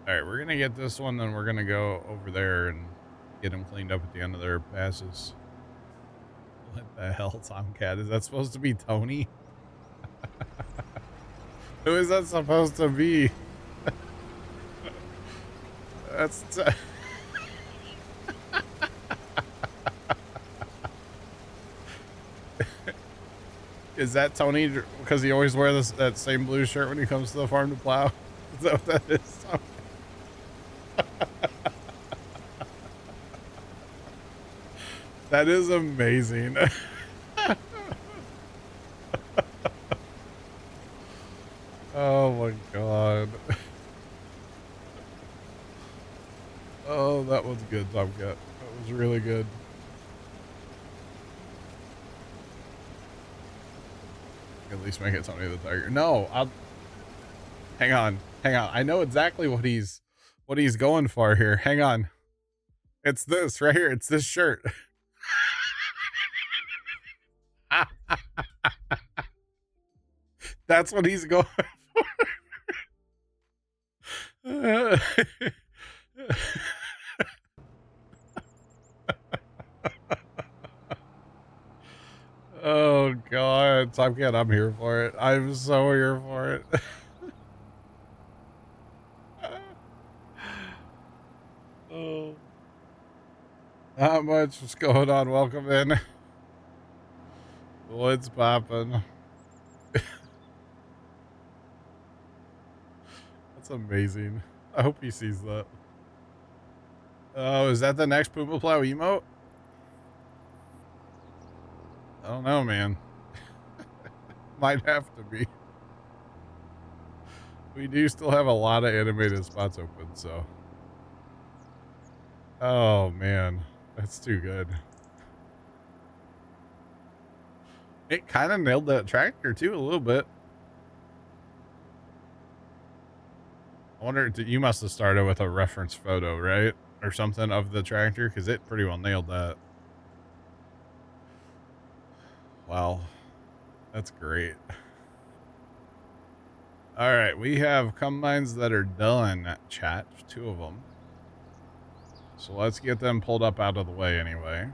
All right, we're going to get this one, then we're going to go over there and get them cleaned up at the end of their passes. What the hell, Tomcat? Is that supposed to be Tony? Who is that supposed to be? That's... Is that Tony because he always wears that same blue shirt when he comes to the farm to plow? Is that what that is? That is amazing. Oh my god. Oh, that was good, Tomcat. That was really good. At least make it Tony the Tiger. No, I'll hang on. I know exactly what he's going for here. Hang on. It's this right here. It's this shirt. That's what he's going for. Oh god, Tomcat, I'm here for it. I'm so here for it. Oh, not much. What's going on? Welcome in. What's poppin'? That's amazing. I hope he sees that. Oh, is that the next Puma Plow emote? I don't know, man. Might have to be. We do still have a lot of animated spots open, so. Oh, man. That's too good. It kind of nailed that tractor, too, a little bit. I wonder, you must have started with a reference photo, right? Or something of the tractor, because it pretty well nailed that. Wow. That's great. All right, we have combines that are done, chat. 2 of them. So let's get them pulled up out of the way anyway.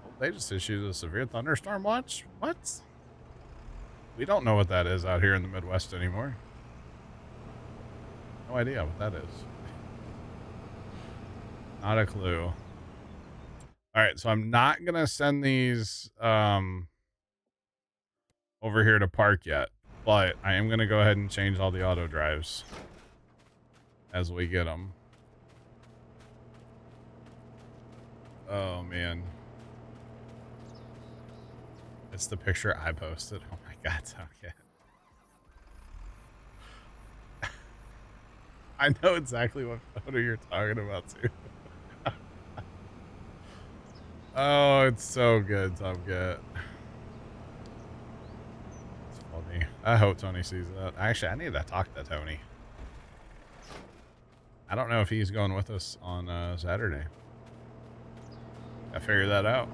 Oh, they just issued a severe thunderstorm watch? What? We don't know what that is out here in the Midwest anymore. No idea what that is. Not a clue. All right, so I'm not going to send these over here to park yet, but I am going to go ahead and change all the auto drives as we get them. Oh, man. It's the picture I posted. Oh, my God. Okay. I know exactly what photo you're talking about, too. Oh, it's so good, Tomcat. It's funny. I hope Tony sees that. Actually, I need to talk to Tony. I don't know if he's going with us on Saturday. I figure that out.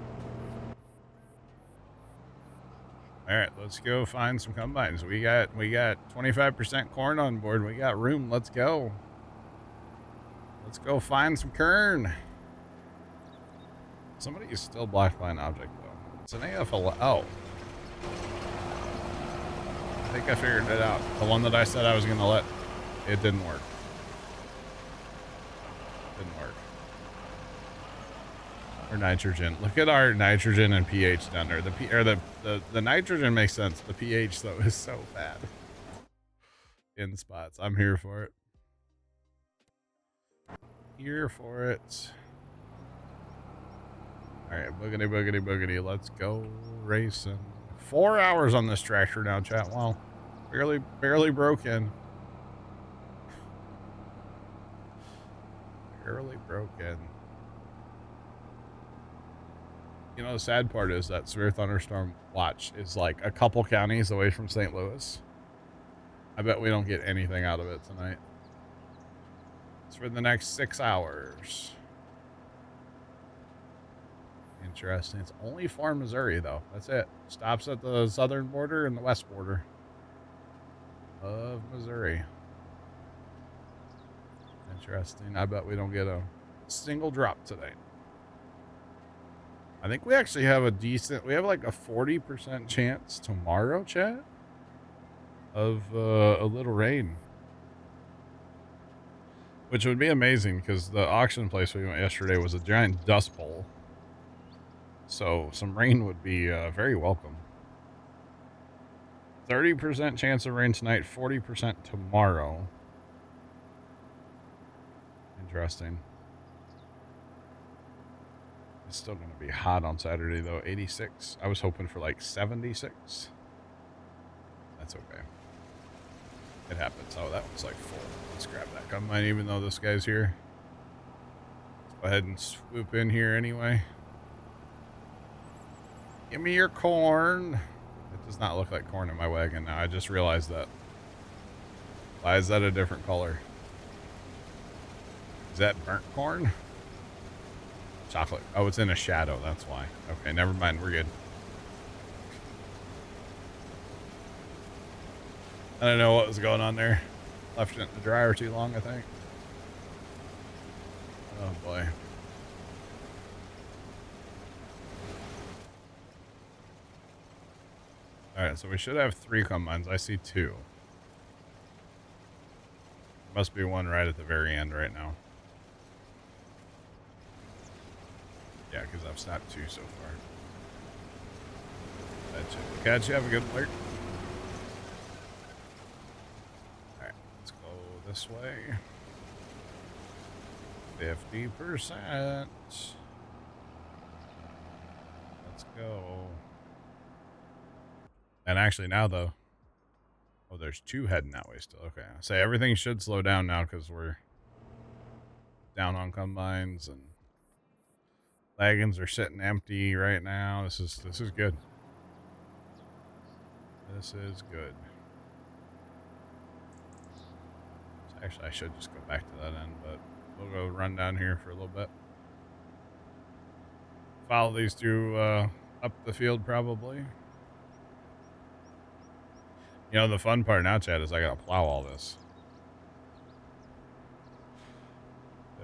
All right, let's go find some combines. We got 25% corn on board. We got room. Let's go. Let's go find some kern. Somebody is still blocked by an object though. It's an AFL. Oh, I think I figured it out. The one that I said I was gonna let, it didn't work. Didn't work. Or nitrogen. Look at our nitrogen and pH down there. The nitrogen makes sense. The pH though is so bad. In spots. I'm here for it. Here for it. All right, boogity, boogity, boogity. Let's go racing. 4 hours on this tractor now, chat. Well, barely broken. Barely broken. You know, the sad part is that severe thunderstorm watch is like a couple counties away from St. Louis. I bet we don't get anything out of it tonight. It's for the next 6 hours. Interesting. It's only for Missouri, though. That's it. Stops at the southern border and the west border of Missouri. Interesting. I bet we don't get a single drop today. I think we actually have we have like a 40% chance tomorrow, chat, of a little rain. Which would be amazing because the auction place we went yesterday was a giant dust bowl. So some rain would be very welcome. 30% chance of rain tonight, 40% tomorrow. Interesting. It's still going to be hot on Saturday, though. 86. I was hoping for like 76. That's okay. It happens. Oh, that was like full. Let's grab that combine, even though this guy's here. Let's go ahead and swoop in here anyway. Give me your corn. It does not look like corn in my wagon now. I just realized that. Why is that a different color? Is that burnt corn? Chocolate. Oh, it's in a shadow. That's why. Okay, never mind. We're good. I don't know what was going on there. Left it in the dryer too long, I think. Oh, boy. All right, so we should have 3 combines. I see 2. Must be one right at the very end right now. Yeah, because I've snapped 2 so far. Catch you. Have a good alert. All right, let's go this way. 50%. Let's go. And actually now, though, oh, there's 2 heading that way still. Okay, say everything should slow down now because we're down on combines and wagons are sitting empty right now. This is good. This is good. So actually, I should just go back to that end, but we'll go run down here for a little bit. Follow these 2 up the field probably. You know, the fun part now, Chad, is I gotta plow all this.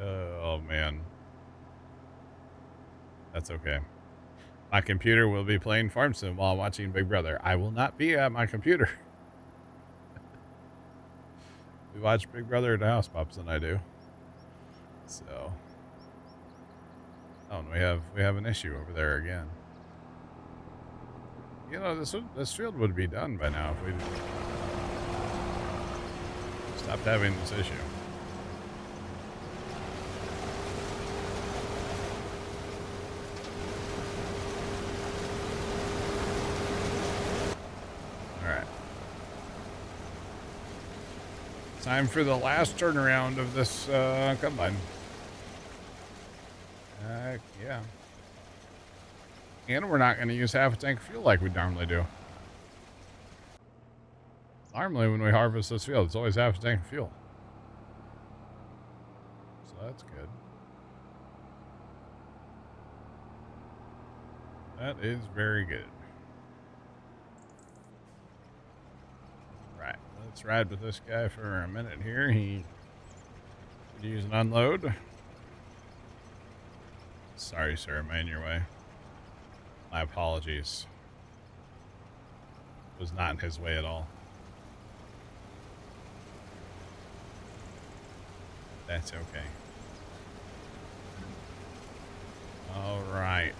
Oh, man. That's okay. My computer will be playing Farm Sim while watching Big Brother. I will not be at my computer. We watch Big Brother at the house, Pops and I do. So. Oh, and we have an issue over there again. You know, this field would be done by now if we stopped having this issue. Time for the last turnaround of this combine. Yeah. And we're not going to use half a tank of fuel like we normally do. Normally when we harvest this field, it's always half a tank of fuel. So that's good. That is very good. Right. Let's ride with this guy for a minute here. He could use an unload. Sorry, sir. I'm in your way. My apologies. It was not in his way at all. That's okay. All right.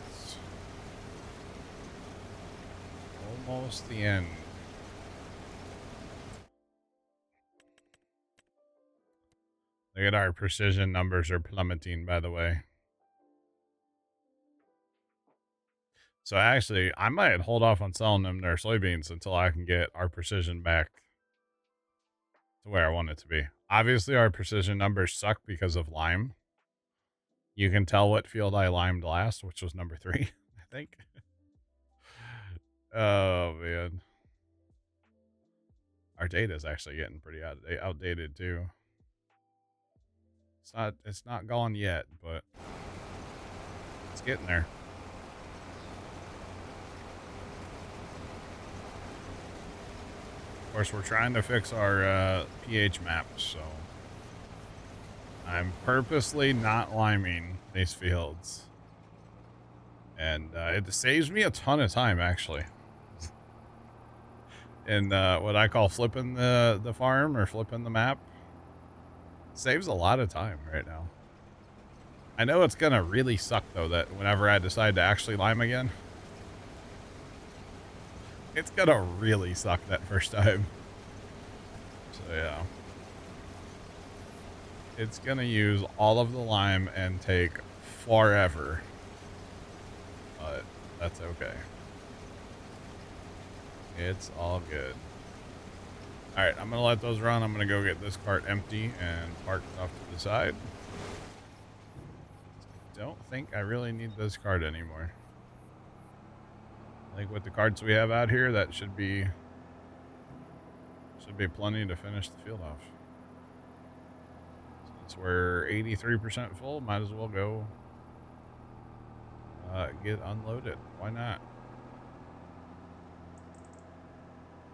Almost the end. Look at our precision numbers are plummeting, by the way. So actually, I might hold off on selling them their soybeans until I can get our precision back to where I want it to be. Obviously, our precision numbers suck because of lime. You can tell what field I limed last, which was number 3, I think. Oh, man. Our data is actually getting pretty outdated, too. It's not gone yet, but it's getting there. Of course, we're trying to fix our pH maps, so I'm purposely not liming these fields. And it saves me a ton of time, actually. And what I call flipping the farm or flipping the map saves a lot of time right now. I know it's going to really suck, though, that whenever I decide to actually lime again, it's going to really suck that first time. So, yeah. It's going to use all of the lime and take forever. But that's okay. It's all good. Alright, I'm going to let those run. I'm going to go get this cart empty and parked off to the side. Don't think I really need this cart anymore. I think with the carts we have out here, that should be plenty to finish the field off. Since we're 83% full, might as well go get unloaded. Why not?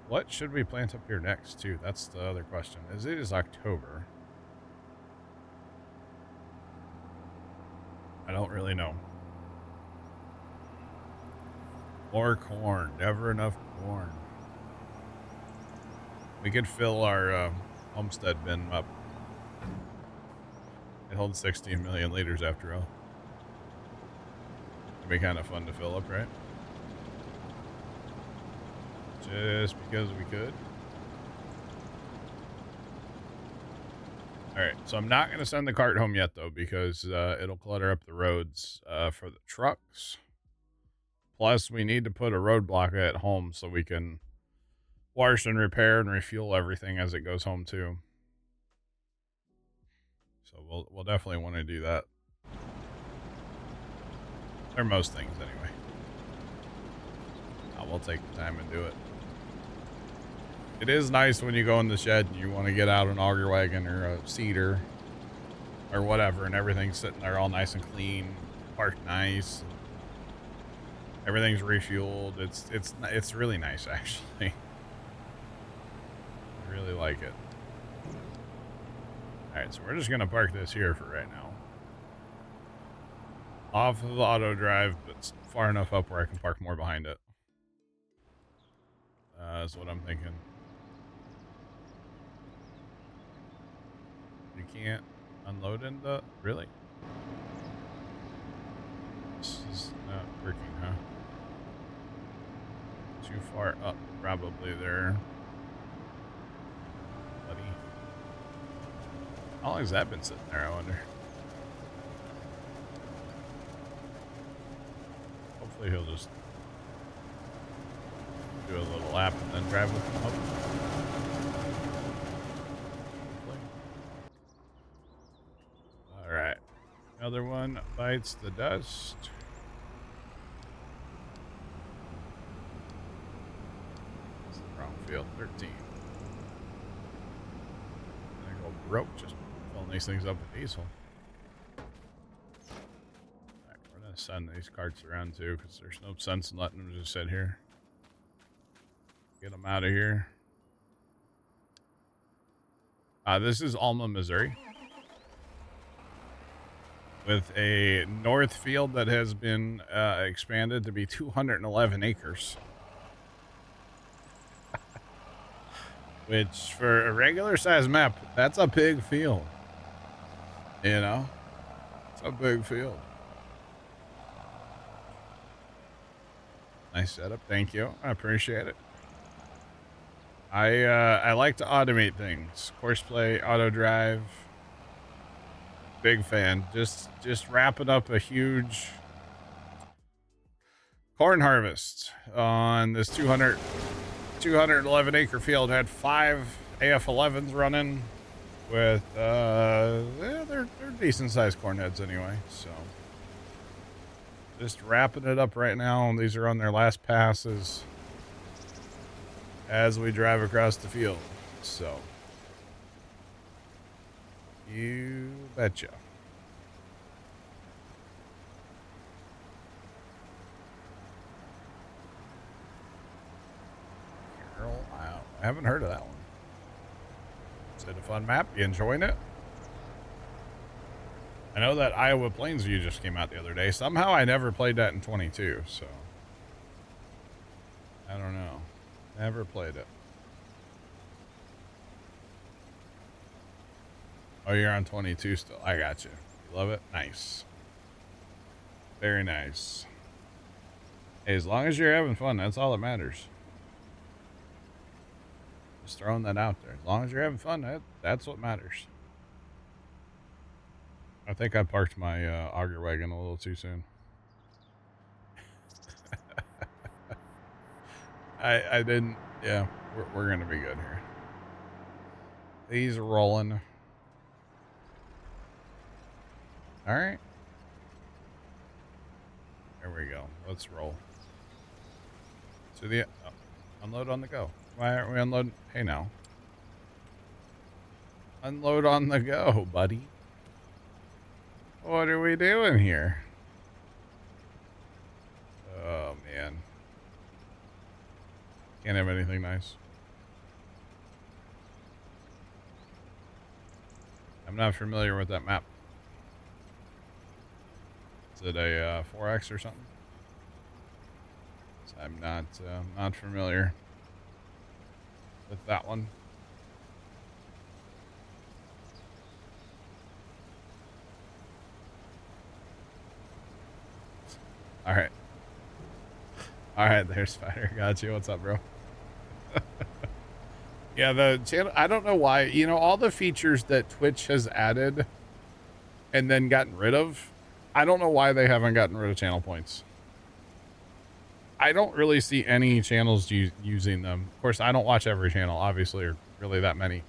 What should we plant up here next, too? That's the other question. It is October. I don't really know. More corn. Never enough corn. We could fill our homestead bin up. It holds 16 million liters after all. It'd be kind of fun to fill up, right? Just because we could. Alright, so I'm not going to send the cart home yet, though, because it'll clutter up the roads for the trucks. Plus, we need to put a roadblock at home so we can wash and repair and refuel everything as it goes home, too. So we'll definitely want to do that. Or most things, anyway. We'll take the time and do it. It is nice when you go in the shed and you want to get out an auger wagon or a seeder or whatever, and everything's sitting there all nice and clean, parked nice. Everything's refueled. It's really nice, actually. I really like it. Alright, so we're just going to park this here for right now. Off of the auto drive, but far enough up where I can park more behind it. That's what I'm thinking. You can't unload in the... Really? This is not working, huh? Too far up, probably there. Buddy. How long has that been sitting there, I wonder? Hopefully he'll just do a little lap and then drive with him up. Another one bites the dust. That's the wrong field. 13. I go broke just filling these things up with diesel. Alright, we're gonna send these carts around too, because there's no sense in letting them just sit here. Get them out of here. This is Alma, Missouri, with a north field that has been expanded to be 211 acres. Which, for a regular size map, that's a big field. You know? It's a big field. Nice setup. Thank you. I appreciate it. I like to automate things. Courseplay, auto drive. Big fan. Just wrapping up a huge corn harvest on this 211 acre field. Had 5 AF11s running with they're decent sized corn heads anyway. So just wrapping it up right now. These are on their last passes as we drive across the field. So you betcha. Carol, wow. I haven't heard of that one. Is it a fun map? You enjoying it? I know that Iowa Plains View just came out the other day. Somehow I never played that in 22, so I don't know. Never played it. Oh, you're on 22 still. I got you. You love it? Nice. Very nice. Hey, as long as you're having fun, that's all that matters. Just throwing that out there. As long as you're having fun, that's what matters. I think I parked my auger wagon a little too soon. I didn't. Yeah, we're gonna be good here. These are rolling. All right. There we go. Let's roll. To the unload on the go. Why aren't we unloading? Hey now. Unload on the go, buddy. What are we doing here? Oh man. Can't have anything nice. I'm not familiar with that map. Is it a 4X or something? I'm not familiar with that one. All right. All right, there's Spider. Got you. What's up, bro? Yeah, the channel, I don't know why, you know, all the features that Twitch has added and then gotten rid of, I don't know why they haven't gotten rid of channel points. I don't really see any channels using them. Of course, I don't watch every channel, obviously, or really that many.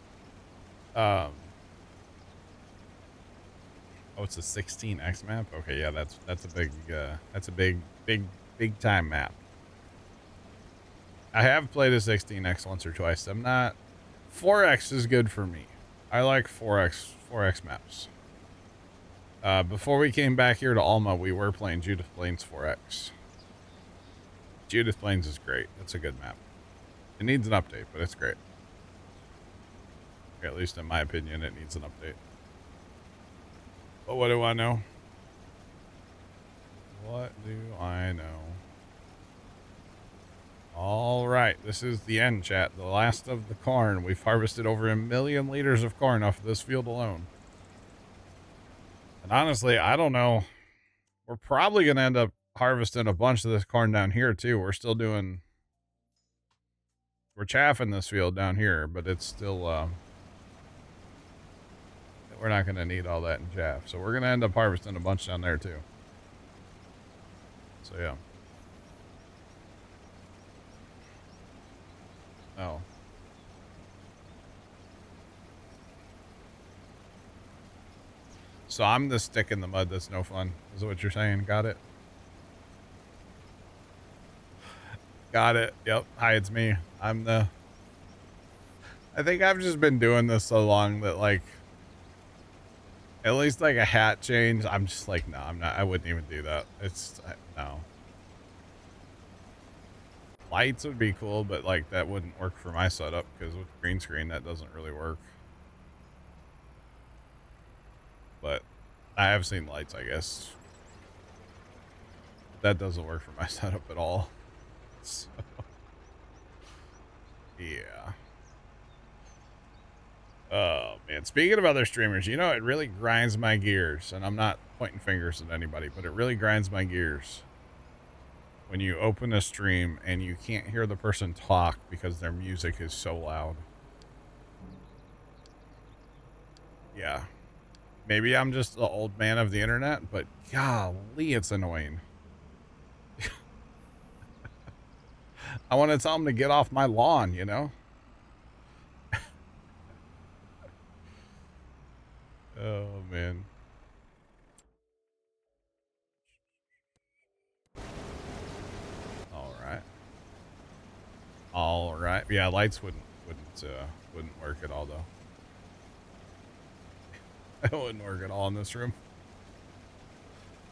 Oh, it's a 16X map? Okay, yeah, that's a big time map. I have played a 16X once or twice. 4X is good for me. I like 4X maps. Before we came back here to Alma, we were playing Judith Plains 4X. Judith Plains is great. It's a good map. It needs an update, but it's great. At least in my opinion, it needs an update. But what do I know? What do I know? All right, this is the end, chat. The last of the corn. We've harvested over 1 million liters of corn off of this field alone. And honestly, I don't know. We're probably going to end up harvesting a bunch of this corn down here, too. We're chaffing this field down here, but it's still, we're not going to need all that in chaff. So we're going to end up harvesting a bunch down there, too. So, yeah. Oh. So I'm the stick in the mud that's no fun, is what you're saying. Got it. Got it. Yep. Hi, it's me. I'm the... I think I've just been doing this so long that, like, at least, like, a hat change, I'm just like, no, I'm not. I wouldn't even do that. It's... no. Lights would be cool, but, like, that wouldn't work for my setup, because with green screen, that doesn't really work. But I have seen lights, I guess. That doesn't work for my setup at all. So, yeah. Oh, man. Speaking of other streamers, you know, it really grinds my gears, and I'm not pointing fingers at anybody, but it really grinds my gears when you open a stream and you can't hear the person talk because their music is so loud. Yeah. Maybe I'm just the old man of the internet, but golly, it's annoying. I want to tell them to get off my lawn, you know? Oh, man. All right. All right. Yeah, lights wouldn't work at all, though. It wouldn't work at all in this room.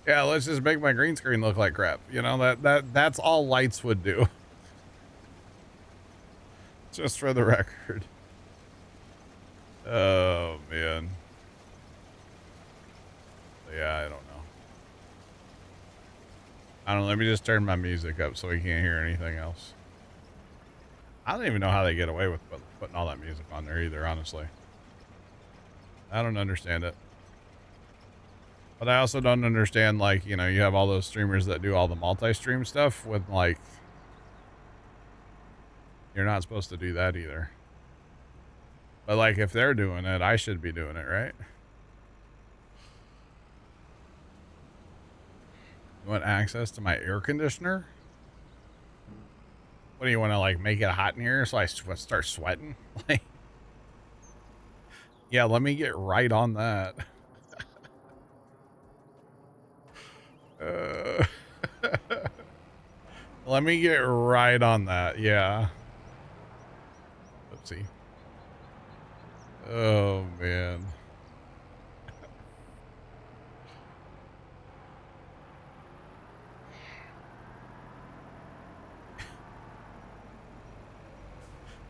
Yeah, let's just make my green screen look like crap. You know, that's all lights would do. Just for the record. Oh, man. Yeah, I don't know. I don't know. Let me just turn my music up so we can't hear anything else. I don't even know how they get away with putting all that music on there either, honestly. I don't understand it. But I also don't understand, like, you know, you have all those streamers that do all the multi-stream stuff with, like, you're not supposed to do that either. But, like, if they're doing it, I should be doing it, right? You want access to my air conditioner? What do you want to, like, make it hot in here so I start sweating? Like, yeah, let me get right on that. Let me get right on that. Yeah. Oopsie. Oh, man.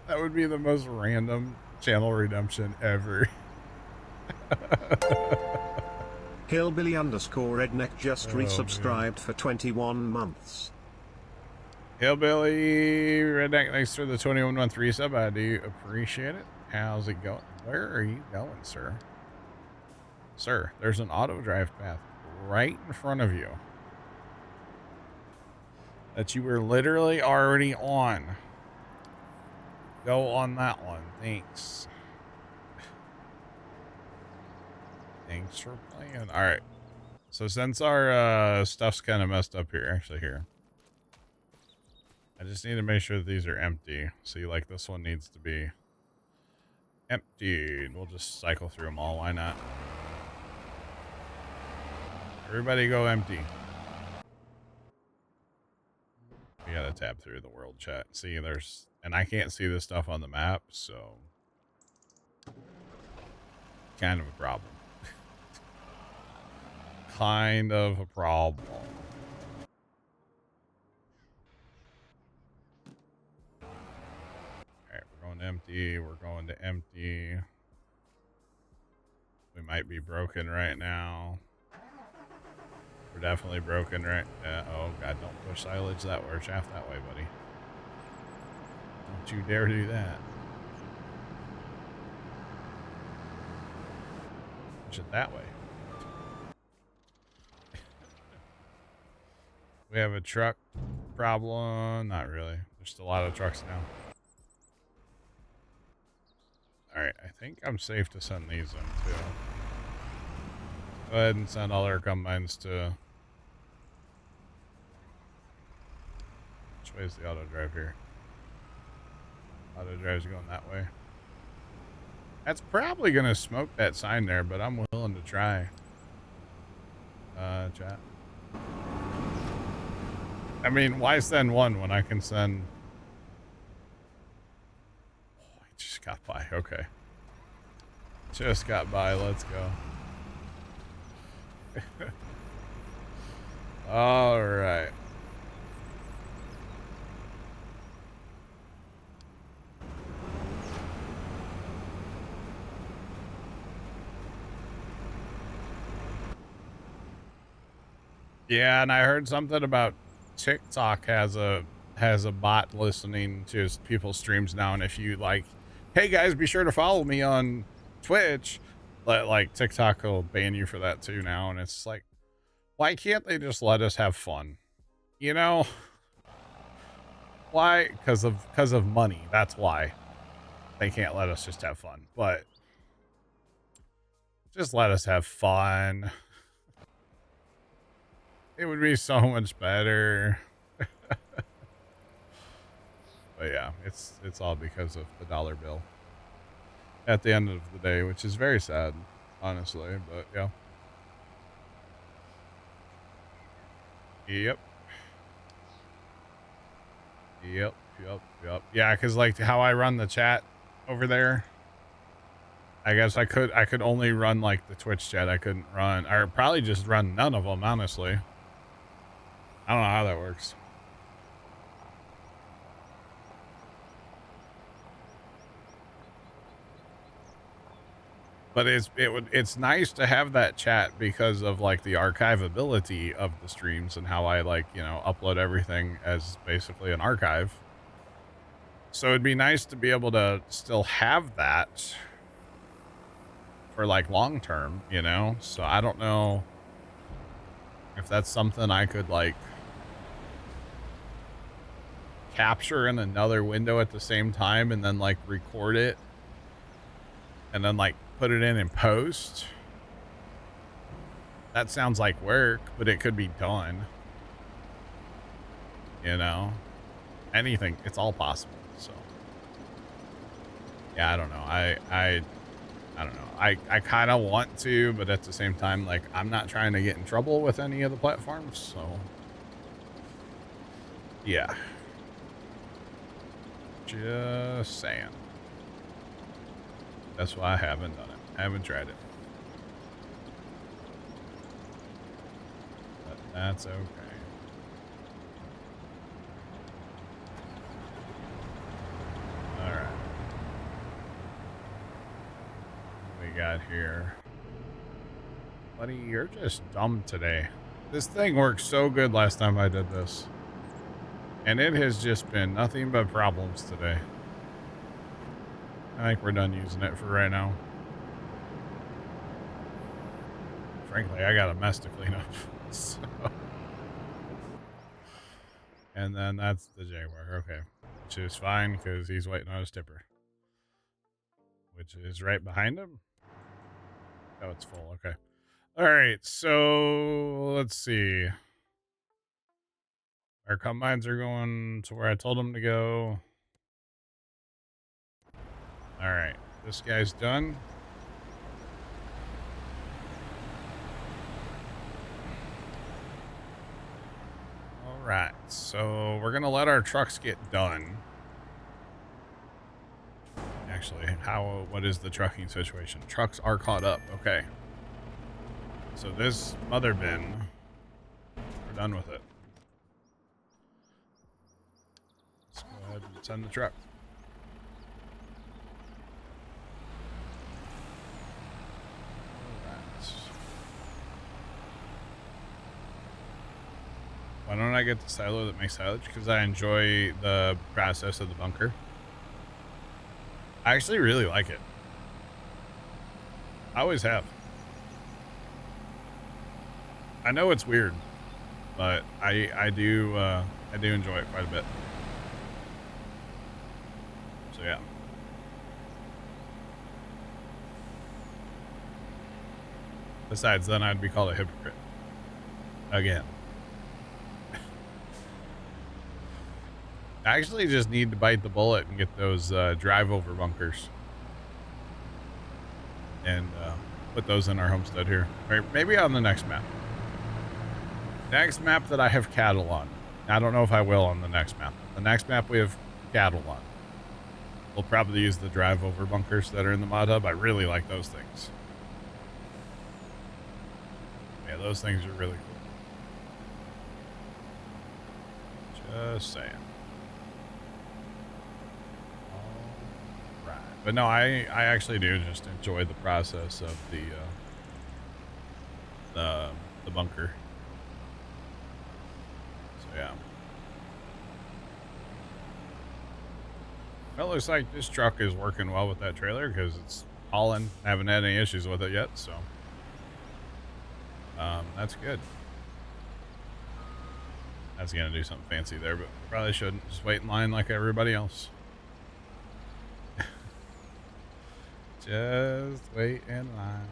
That would be the most random channel redemption ever. Hillbilly _ redneck just resubscribed for 21 months. Hillbilly redneck, thanks for the 21-month resub. I do appreciate it. How's it going? Where are you going, sir? Sir, there's an auto drive path right in front of you that you were literally already on. Go on that one. Thanks. Thanks for playing. All right. So since our stuff's kind of messed up here, actually here, I just need to make sure that these are empty. See, like this one needs to be emptied. We'll just cycle through them all. Why not? Everybody go empty. We gotta tab through the world chat. See, there's, and I can't see this stuff on the map, so kind of a problem. Kind of a problem. Alright, we're going to empty. We're going to empty. We might be broken right now. We're definitely broken right now. Oh, God, don't push silage that way or shaft that way, buddy. Don't you dare do that. Push it that way. We have a truck problem. Not really. There's still a lot of trucks now. Alright, I think I'm safe to send these in, too. Go ahead and send all our combines to... Which way is the auto drive here? Auto drive's going that way. That's probably going to smoke that sign there, but I'm willing to try. Chat. I mean, why send one when I can send... Oh, I just got by. Okay. Just got by. Let's go. All right. Yeah, and I heard something about TikTok has a bot listening to people's streams now, and if you like, hey guys, be sure to follow me on Twitch, like TikTok will ban you for that too now, and it's like, why can't they just let us have fun? You know? Why? Because of money. That's why they can't let us just have fun. But just let us have fun. It would be so much better. But yeah, it's all because of the dollar bill at the end of the day, which is very sad, honestly. But yeah. Yep. Yeah, because like how I run the chat over there, I guess I could only run like the Twitch chat. I couldn't run, or probably just run none of them, honestly. I don't know how that works. But it's nice to have that chat because of like the archivability of the streams and how I like, you know, upload everything as basically an archive. So it'd be nice to be able to still have that for like long term, you know? So I don't know if that's something I could like capture in another window at the same time and then like record it and then like put it in post. That sounds like work, but it could be done. You know? Anything, it's all possible. So yeah, I don't know. I don't know. I kind of want to, but at the same time, like, I'm not trying to get in trouble with any of the platforms, so yeah. Just saying. That's why I haven't done it. I haven't tried it. But that's okay. Alright. What we got here? Buddy, you're just dumb today. This thing worked so good last time I did this. And it has just been nothing but problems today. I think we're done using it for right now. Frankly, I got a mess to clean up. So. And then that's the Jaguar. Okay. Which is fine because he's waiting on his tipper. Which is right behind him. Oh, it's full. Okay. All right. So let's see. Our combines are going to where I told them to go. All right. This guy's done. All right. So we're going to let our trucks get done. Actually, what is the trucking situation? Trucks are caught up. Okay. So this mother bin, we're done with it. Let's go ahead and send the truck. Why don't I get the silo that makes silage? Because I enjoy the process of the bunker. I actually really like it. I always have. I know it's weird, but I do enjoy it quite a bit. So yeah. Besides, then I'd be called a hypocrite. Again. I actually just need to bite the bullet and get those drive over bunkers. And put those in our homestead here. Or maybe on the next map. Next map that I have cattle on. I don't know if I will on the next map. The next map we have cattle on. We'll probably use the drive over bunkers that are in the mod hub. I really like those things. Yeah, those things are really cool. Just saying. All right. But no, I actually do just enjoy the process of the bunker. So yeah. Well, it looks like this truck is working well with that trailer because it's hauling. Haven't had any issues with it yet, so that's good. I was gonna do something fancy there, but probably shouldn't. Just wait in line like everybody else. Just wait in line.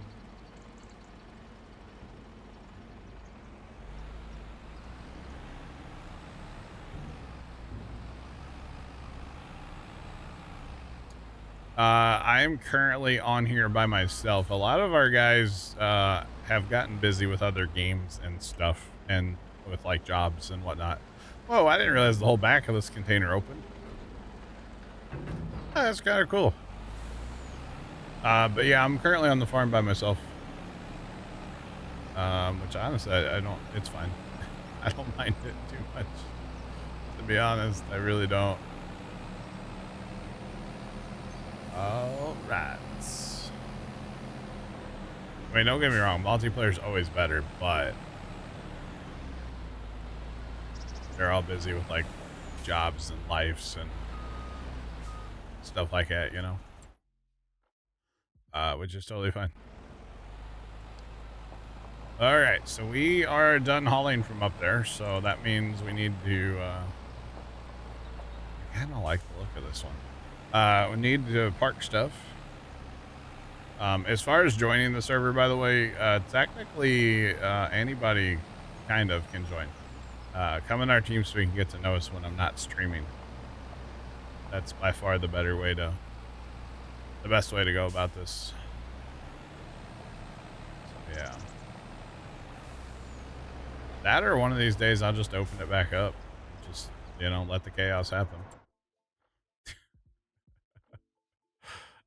I'm currently on here by myself. A lot of our guys have gotten busy with other games and stuff, and with like jobs and whatnot. Whoa, I didn't realize the whole back of this container opened. Oh, that's kind of cool. But yeah, I'm currently on the farm by myself. Which honestly, I don't, it's fine. I don't mind it too much. To be honest, I really don't. All right. I mean, don't get me wrong, multiplayer's always better, but they're all busy with like jobs and lives and stuff like that, you know? Which is totally fine. All right, so we are done hauling from up there, so that means we need to, I kind of like the look of this one. We need to park stuff. As far as joining the server, by the way, technically, anybody kind of can join. Come in our team so we can get to know us when I'm not streaming. That's by far the best way to go about this. So, yeah. That or one of these days I'll just open it back up. Just, you know, let the chaos happen.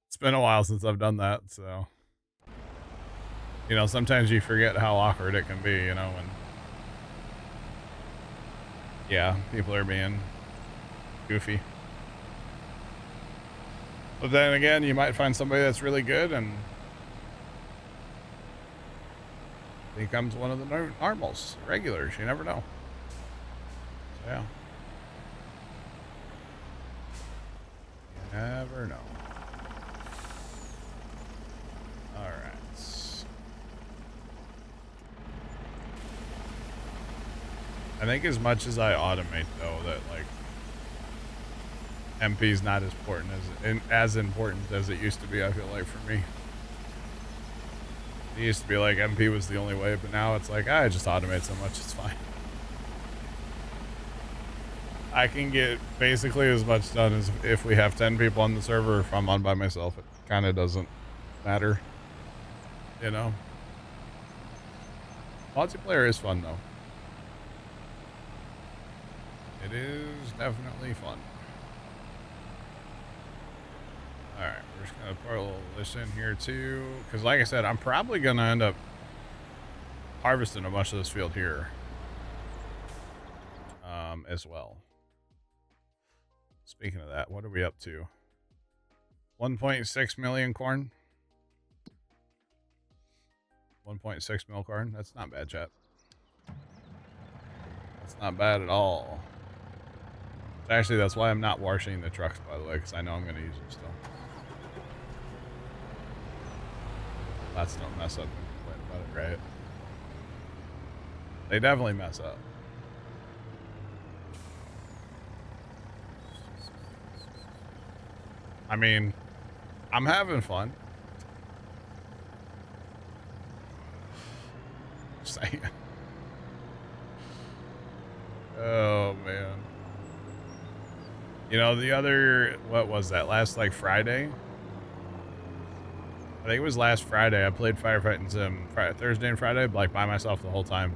It's been a while since I've done that, so. You know, sometimes you forget how awkward it can be, you know, when, yeah, people are being goofy. But then again, you might find somebody that's really good and becomes one of the normals, regulars. You never know. So, yeah. You never know. All right. I think as much as I automate, though, that like MP is not as important as it used to be. I feel like for me, it used to be like MP was the only way, but now it's like I just automate so much, it's fine. I can get basically as much done as if we have 10 people on the server. If I'm on by myself, it kind of doesn't matter, you know. Multiplayer is fun though. It is definitely fun. Alright, we're just going to put a little of this in here too. Because like I said, I'm probably going to end up harvesting a bunch of this field here. As well. Speaking of that, what are we up to? 1.6 million corn. 1.6 mil corn. That's not bad, chat. That's not bad at all. Actually, that's why I'm not washing the trucks, by the way, because I know I'm going to use them still. Lots don't mess up and complain about it, right? They definitely mess up. I mean, I'm having fun. Just saying. Oh, man. You know, the other, what was that, last, like, Friday? I think it was last Friday. I played Firefighting Sim Thursday and Friday, like, by myself the whole time.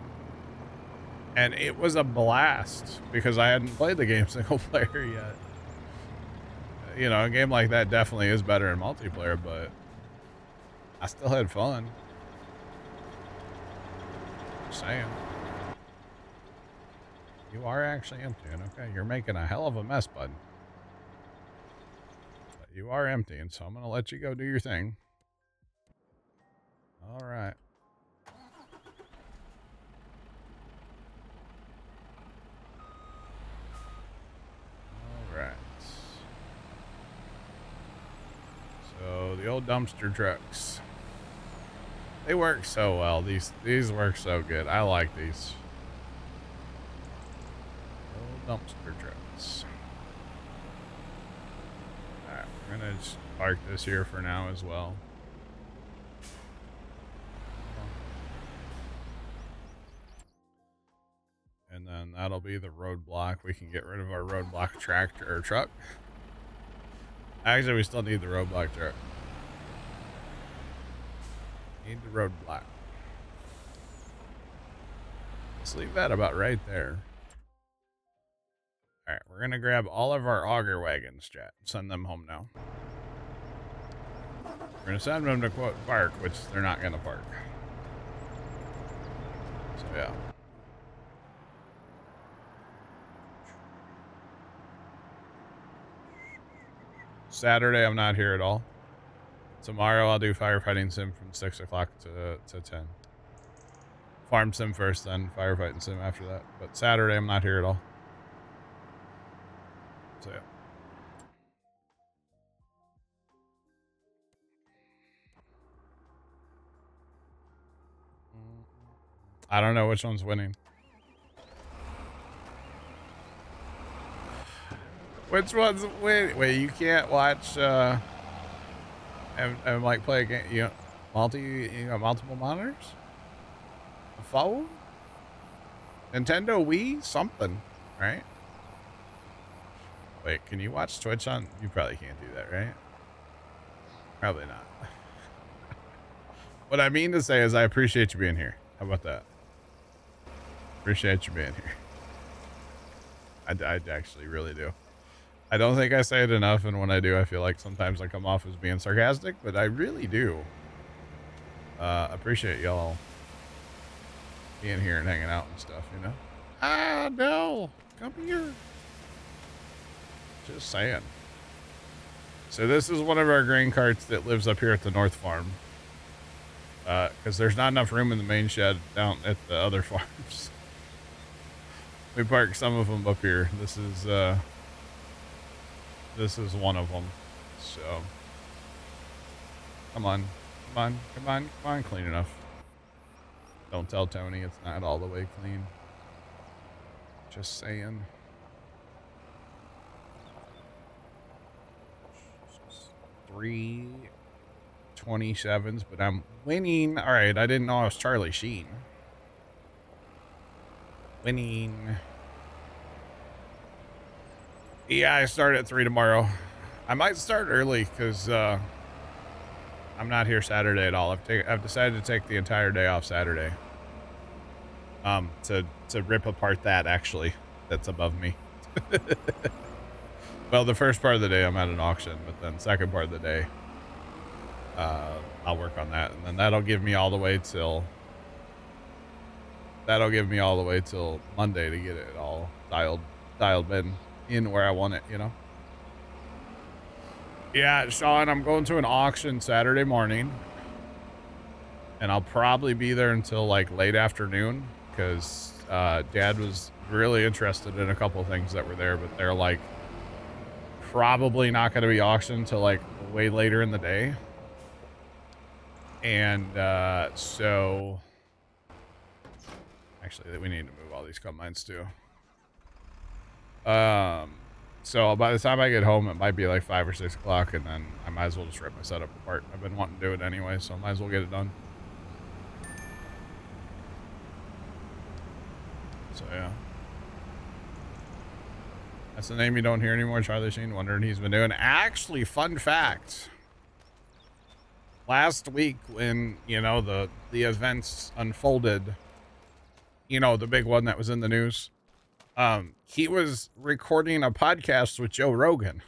And it was a blast because I hadn't played the game single player yet. You know, a game like that definitely is better in multiplayer, but I still had fun. Just saying. You are actually emptying. Okay, you're making a hell of a mess, bud. But you are emptying, so I'm going to let you go do your thing. All right. All right. So the old dumpster trucks. They work so well. These work so good. I like these. Old dumpster trucks. Alright, we're gonna just park this here for now as well. And then that'll be the roadblock. We can get rid of our roadblock tractor or truck. Actually, we still need the roadblock truck. Need the roadblock. Let's leave that about right there. Alright, we're gonna grab all of our auger wagons, chat. Send them home now. We're gonna send them to quote park, which they're not gonna park. So yeah. Saturday, I'm not here at all. Tomorrow, I'll do firefighting sim from 6 o'clock to 10. Farm sim first, then firefighting sim after that. But Saturday, I'm not here at all. So, yeah. I don't know which one's winning. Which one's wait, you can't watch and like play a game, you know, multiple monitors? A phone? Nintendo Wii? Something, right? Wait, can you watch Twitch on? You probably can't do that, right? Probably not. What I mean to say is I appreciate you being here. How about that? Appreciate you being here. I actually really do. I don't think I say it enough, and when I do, I feel like sometimes I come off as being sarcastic, but I really do. Appreciate y'all being here and hanging out and stuff, you know? Ah, no. Come here. Just saying. So this is one of our grain carts that lives up here at the North Farm. Because there's not enough room in the main shed down at the other farms. We park some of them up here. This is one of them. So come on, clean enough. Don't tell Tony it's not all the way clean. Just saying. Three 27s, but I'm winning. All right, I didn't know I was Charlie Sheen. Winning. Yeah, I start at 3 tomorrow. I might start early because I'm not here Saturday at all. I've decided to take the entire day off Saturday. To rip apart that actually that's above me. Well, the first part of the day I'm at an auction, but then second part of the day I'll work on that, and then that'll give me all the way till Monday to get it all dialed in where I want it, you know. Yeah, Sean, I'm going to an auction Saturday morning, and I'll probably be there until like late afternoon because Dad was really interested in a couple of things that were there, but they're like probably not going to be auctioned till like way later in the day. And so actually we need to move all these combines too. So by the time I get home, it might be like 5 or 6 o'clock, and then I might as well just rip my setup apart. I've been wanting to do it anyway, so I might as well get it done. So yeah. That's the name you don't hear anymore, Charlie Sheen. Wondering he's been doing. Actually, fun fact. Last week when, you know, the events unfolded, You know, the big one that was in the news. He was recording a podcast with Joe Rogan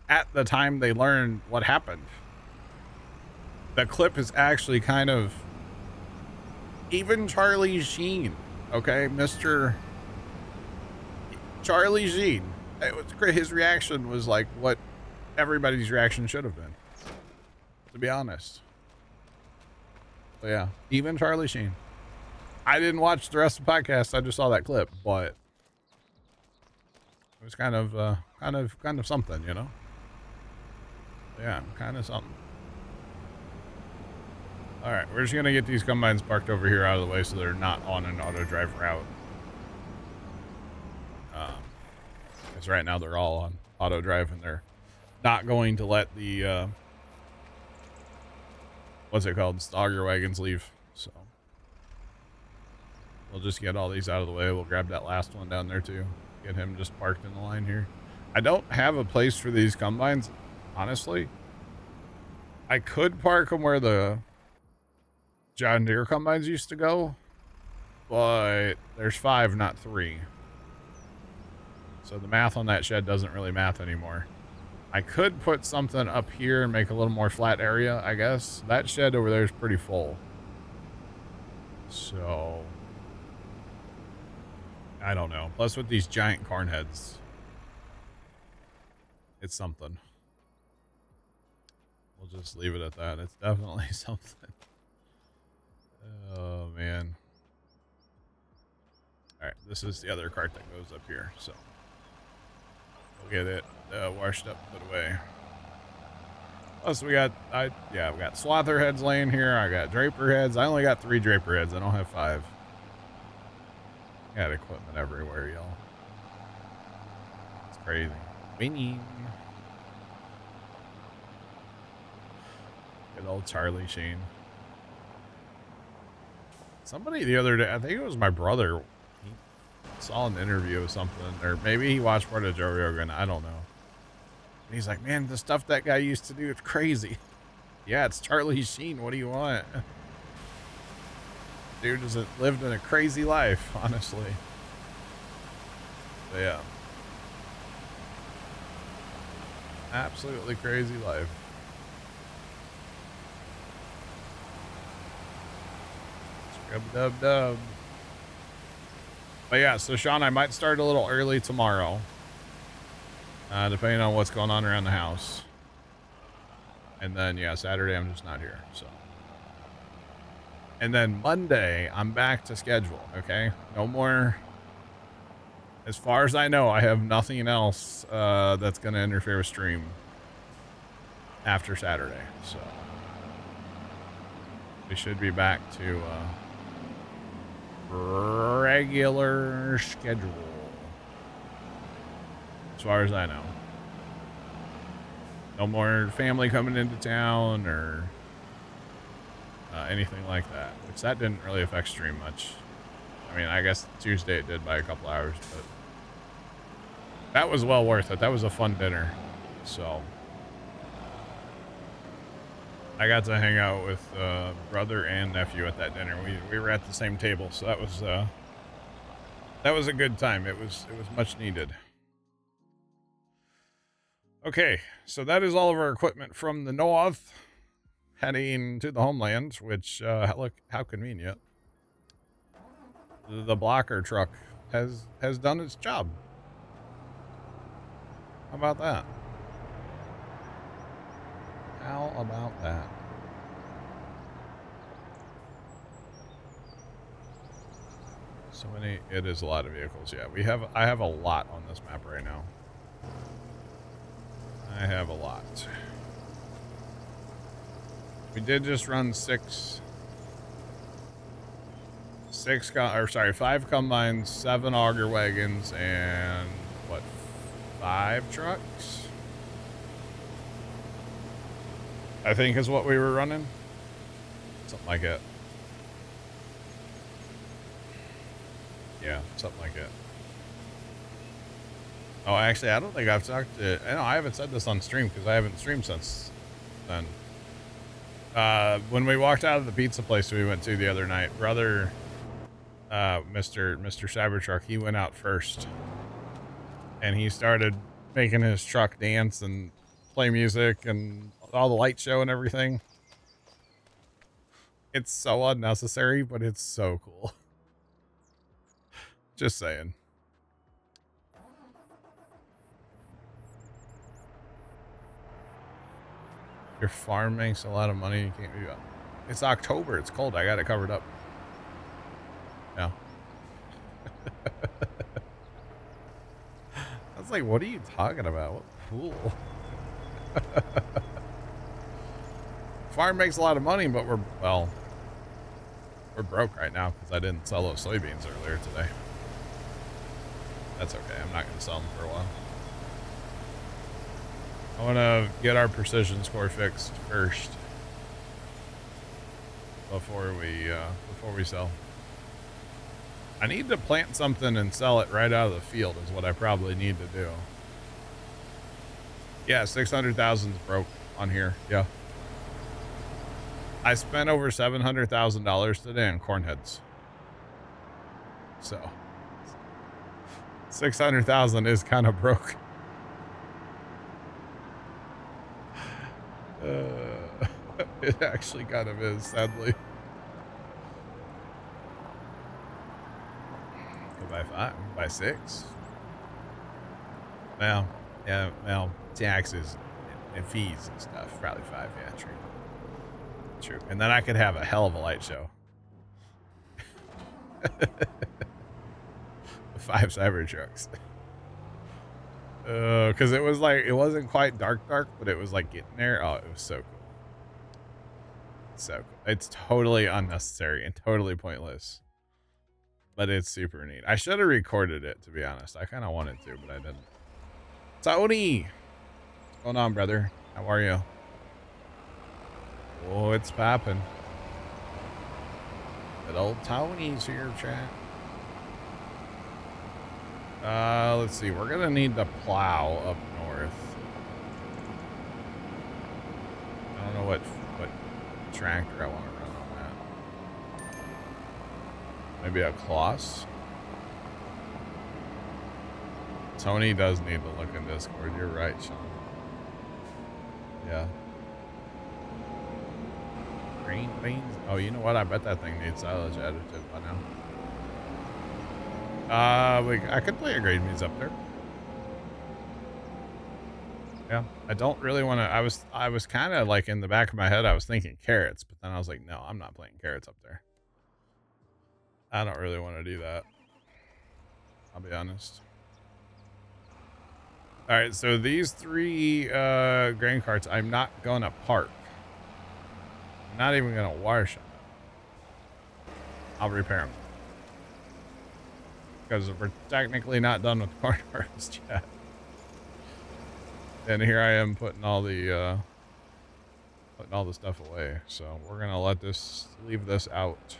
at the time they learned what happened. The clip is actually kind of even Charlie Sheen, okay, Mr. Charlie Sheen. It was great. His reaction was like what everybody's reaction should have been, to be honest. But yeah, even Charlie Sheen. I didn't watch the rest of the podcast. I just saw that clip, but it was kind of something, you know. Yeah, kind of something. All right, we're just gonna get these combines parked over here out of the way so they're not on an auto drive route. Because right now they're all on auto drive and they're not going to let the what's it called, Stogger wagons leave. So we'll just get all these out of the way. We'll grab that last one down there too. Get him just parked in the line here. I don't have a place for these combines, honestly. I could park them where the John Deere combines used to go, but there's 5, not 3. So the math on that shed doesn't really math anymore. I could put something up here and make a little more flat area, I guess. That shed over there is pretty full. So I don't know. Plus with these giant corn heads, it's something. We'll just leave it at that. It's definitely something. Oh, man. All right, this is the other cart that goes up here, so we'll get it washed up, put away. Plus, we got we got swather heads laying here. I got draper heads. I only got 3 draper heads. I don't have 5. Got equipment everywhere, y'all. It's crazy. Winning. Good old Charlie Sheen. Somebody the other day, I think it was my brother, he saw an interview or something, or maybe he watched part of Joe Rogan, I don't know. And he's like, man, the stuff that guy used to do, it's crazy. Yeah, it's Charlie Sheen, what do you want? Dude has lived in a crazy life, honestly. But yeah. Absolutely crazy life. Dub. But yeah, so Sean, I might start a little early tomorrow, depending on what's going on around the house. And then yeah, Saturday I'm just not here. So, and then Monday I'm back to schedule. Okay, no more. As far as I know, I have nothing else that's going to interfere with stream after Saturday. So we should be back to regular schedule, as far as I know. No more family coming into town or anything like that, which that didn't really affect stream much. I mean, I guess Tuesday it did by a couple hours, but that was well worth it. That was a fun dinner. So I got to hang out with brother and nephew at that dinner. We were at the same table, so that was a good time. It was much needed. Okay, so that is all of our equipment from the north heading to the homeland, which look how convenient. The blocker truck has done its job. How about that? How about that? So many, it is a lot of vehicles. Yeah, I have a lot on this map right now. I have a lot. We did just run 5 combines, 7 auger wagons, and what, 5 trucks? I think is what we were running. Something like it. Yeah, something like it. Oh, actually, I don't think I've talked to... I haven't said this on stream because I haven't streamed since then. When we walked out of the pizza place we went to the other night, brother Mr. Cybertruck, he went out first. And he started making his truck dance and play music and all the light show and everything. It's so unnecessary, but it's so cool. Just saying. Your farm makes a lot of money. You can't do that. It's October. It's cold. I got it covered up. Yeah. I was like, what are you talking about? What pool? Farm makes a lot of money, but we're broke right now because I didn't sell those soybeans earlier today. That's okay. I'm not going to sell them for a while. I want to get our precision score fixed first before we sell. I need to plant something and sell it right out of the field is what I probably need to do. Yeah, 600,000 is broke on here. Yeah. I spent over $700,000 today on corn heads. So 600,000 is kind of broke. It actually kind of is, sadly. Go by 5, by 6. Well, yeah, well, taxes and fees and stuff. Probably 5, yeah, true. True. And then I could have a hell of a light show. 5 Cybertrucks. Because it was like, it wasn't quite dark, but it was like getting there. Oh, it was so cool. So cool. It's totally unnecessary and totally pointless. But it's super neat. I should have recorded it, to be honest. I kind of wanted to, but I didn't. Tony! What's going on, brother? How are you? Oh, it's popping. Good old Tony's here, chat. Let's see. We're gonna need to plow up north. I don't know what tractor I want to run on that. Maybe a Kloss? Tony does need to look in Discord. You're right, Sean. Yeah. Green beans? Oh, you know what? I bet that thing needs silage additive by now. I could play a green beans up there. Yeah, I don't really want to. I was kind of like in the back of my head, I was thinking carrots, but then I was like, no, I'm not playing carrots up there. I don't really want to do that. I'll be honest. All right, so these 3 grain carts, I'm not gonna park. I'm not even gonna wash them. I'll repair them because we're technically not done with the corn harvest yet. And here I am putting all the stuff away. So we're gonna leave this out.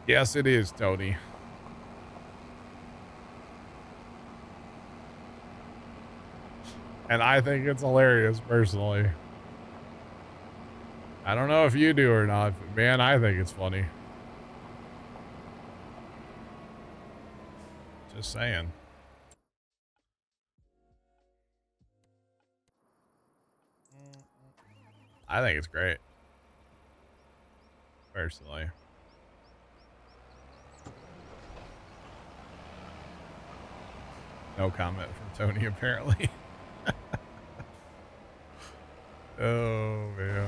Yes, it is, Tony. And I think it's hilarious, personally. I don't know if you do or not, but man, I think it's funny. Just saying. I think it's great. Personally. No comment from Tony, apparently. Oh, man.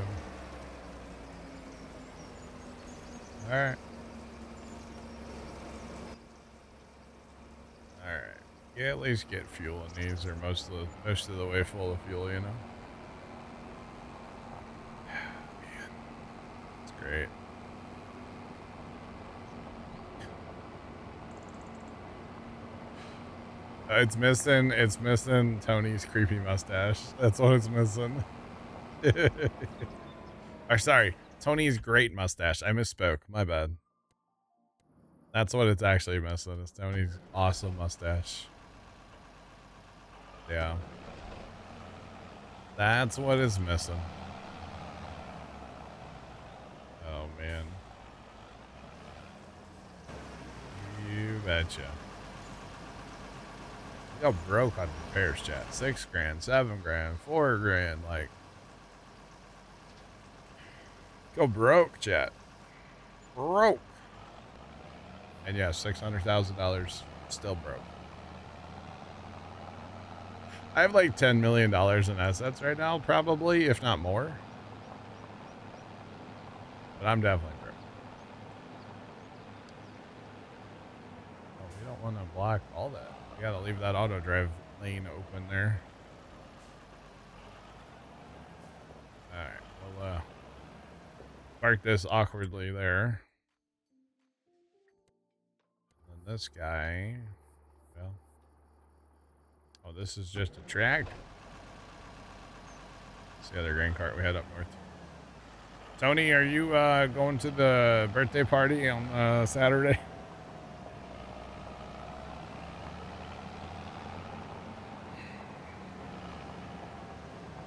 All right. All right. Yeah, at least get fuel in these, or most of the way full of fuel, you know. Man, it's great. It's missing Tony's creepy mustache. That's what it's missing. Or sorry, Tony's great mustache. I misspoke. My bad. That's what it's actually missing. It's Tony's awesome mustache. Yeah. That's what is missing. Oh, man. You betcha. Go broke on repairs, chat. 6 grand, 7 grand, 4 grand, like. Go broke, chat. Broke. And yeah, $600,000 still broke. I have like $10 million in assets right now, probably, if not more. But I'm definitely broke. Oh, we don't want to block all that. We gotta leave that auto drive lane open there. Alright, we'll park this awkwardly there. And this guy, well, oh, this is just a track. It's the other grain cart we had up north. Tony, are you going to the birthday party on Saturday?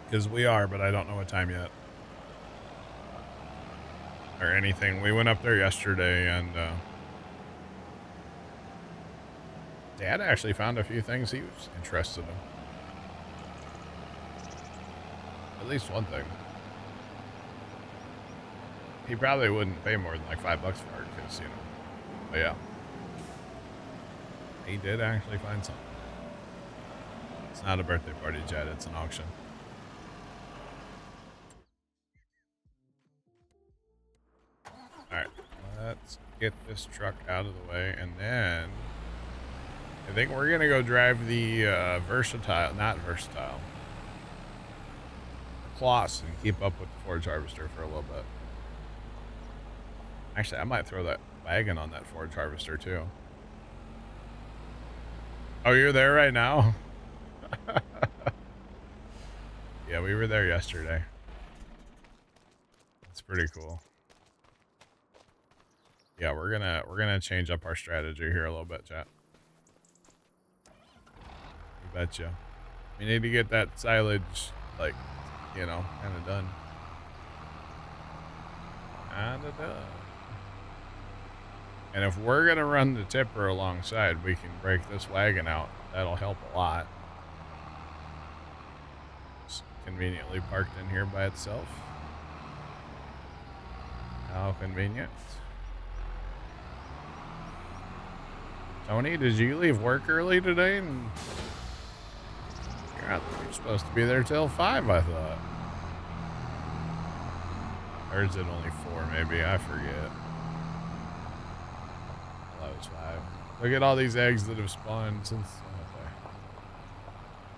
Because we are, but I don't know what time yet. Or anything. We went up there yesterday, and Dad actually found a few things he was interested in. At least one thing. He probably wouldn't pay more than like $5 for it, because, you know. But yeah. He did actually find something. It's not a birthday party, Jed. It's an auction. Alright. Let's get this truck out of the way, and then I think we're going to go drive the not versatile. Kloss, and keep up with the forage harvester for a little bit. Actually, I might throw that wagon on that forage harvester too. Oh, you're there right now? Yeah, we were there yesterday. It's pretty cool. Yeah, we're gonna change up our strategy here a little bit, chat. You betcha. We need to get that silage, like, you know, kind of done. Kind of done. And if we're going to run the tipper alongside, we can break this wagon out. That'll help a lot. It's conveniently parked in here by itself. How convenient. Tony, did you leave work early today? And you're supposed to be there till 5, I thought. Or is it only 4, maybe? I forget. That was 5. Look at all these eggs that have spawned since... Okay.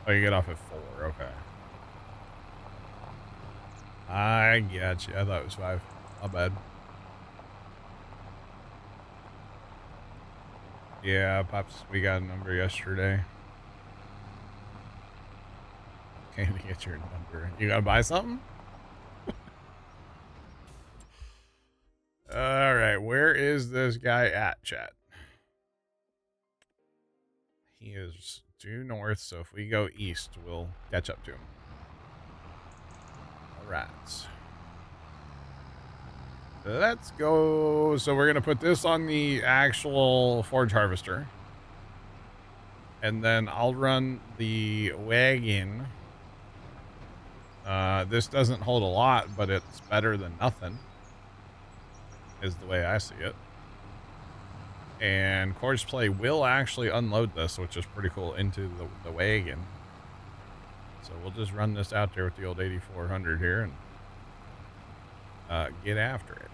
Oh, you get off at 4. Okay. I get you. I thought it was 5. Not bad. Yeah, Pops, we got a number yesterday. Came to get your number. You gotta buy something? Alright, where is this guy at, chat? He is due north, so if we go east, we'll catch up to him. Alright. Let's go. So we're going to put this on the actual forage harvester. And then I'll run the wagon. This doesn't hold a lot, but it's better than nothing. Is the way I see it. And Courseplay will actually unload this, which is pretty cool, into the wagon. So we'll just run this out there with the old 8400 here and get after it.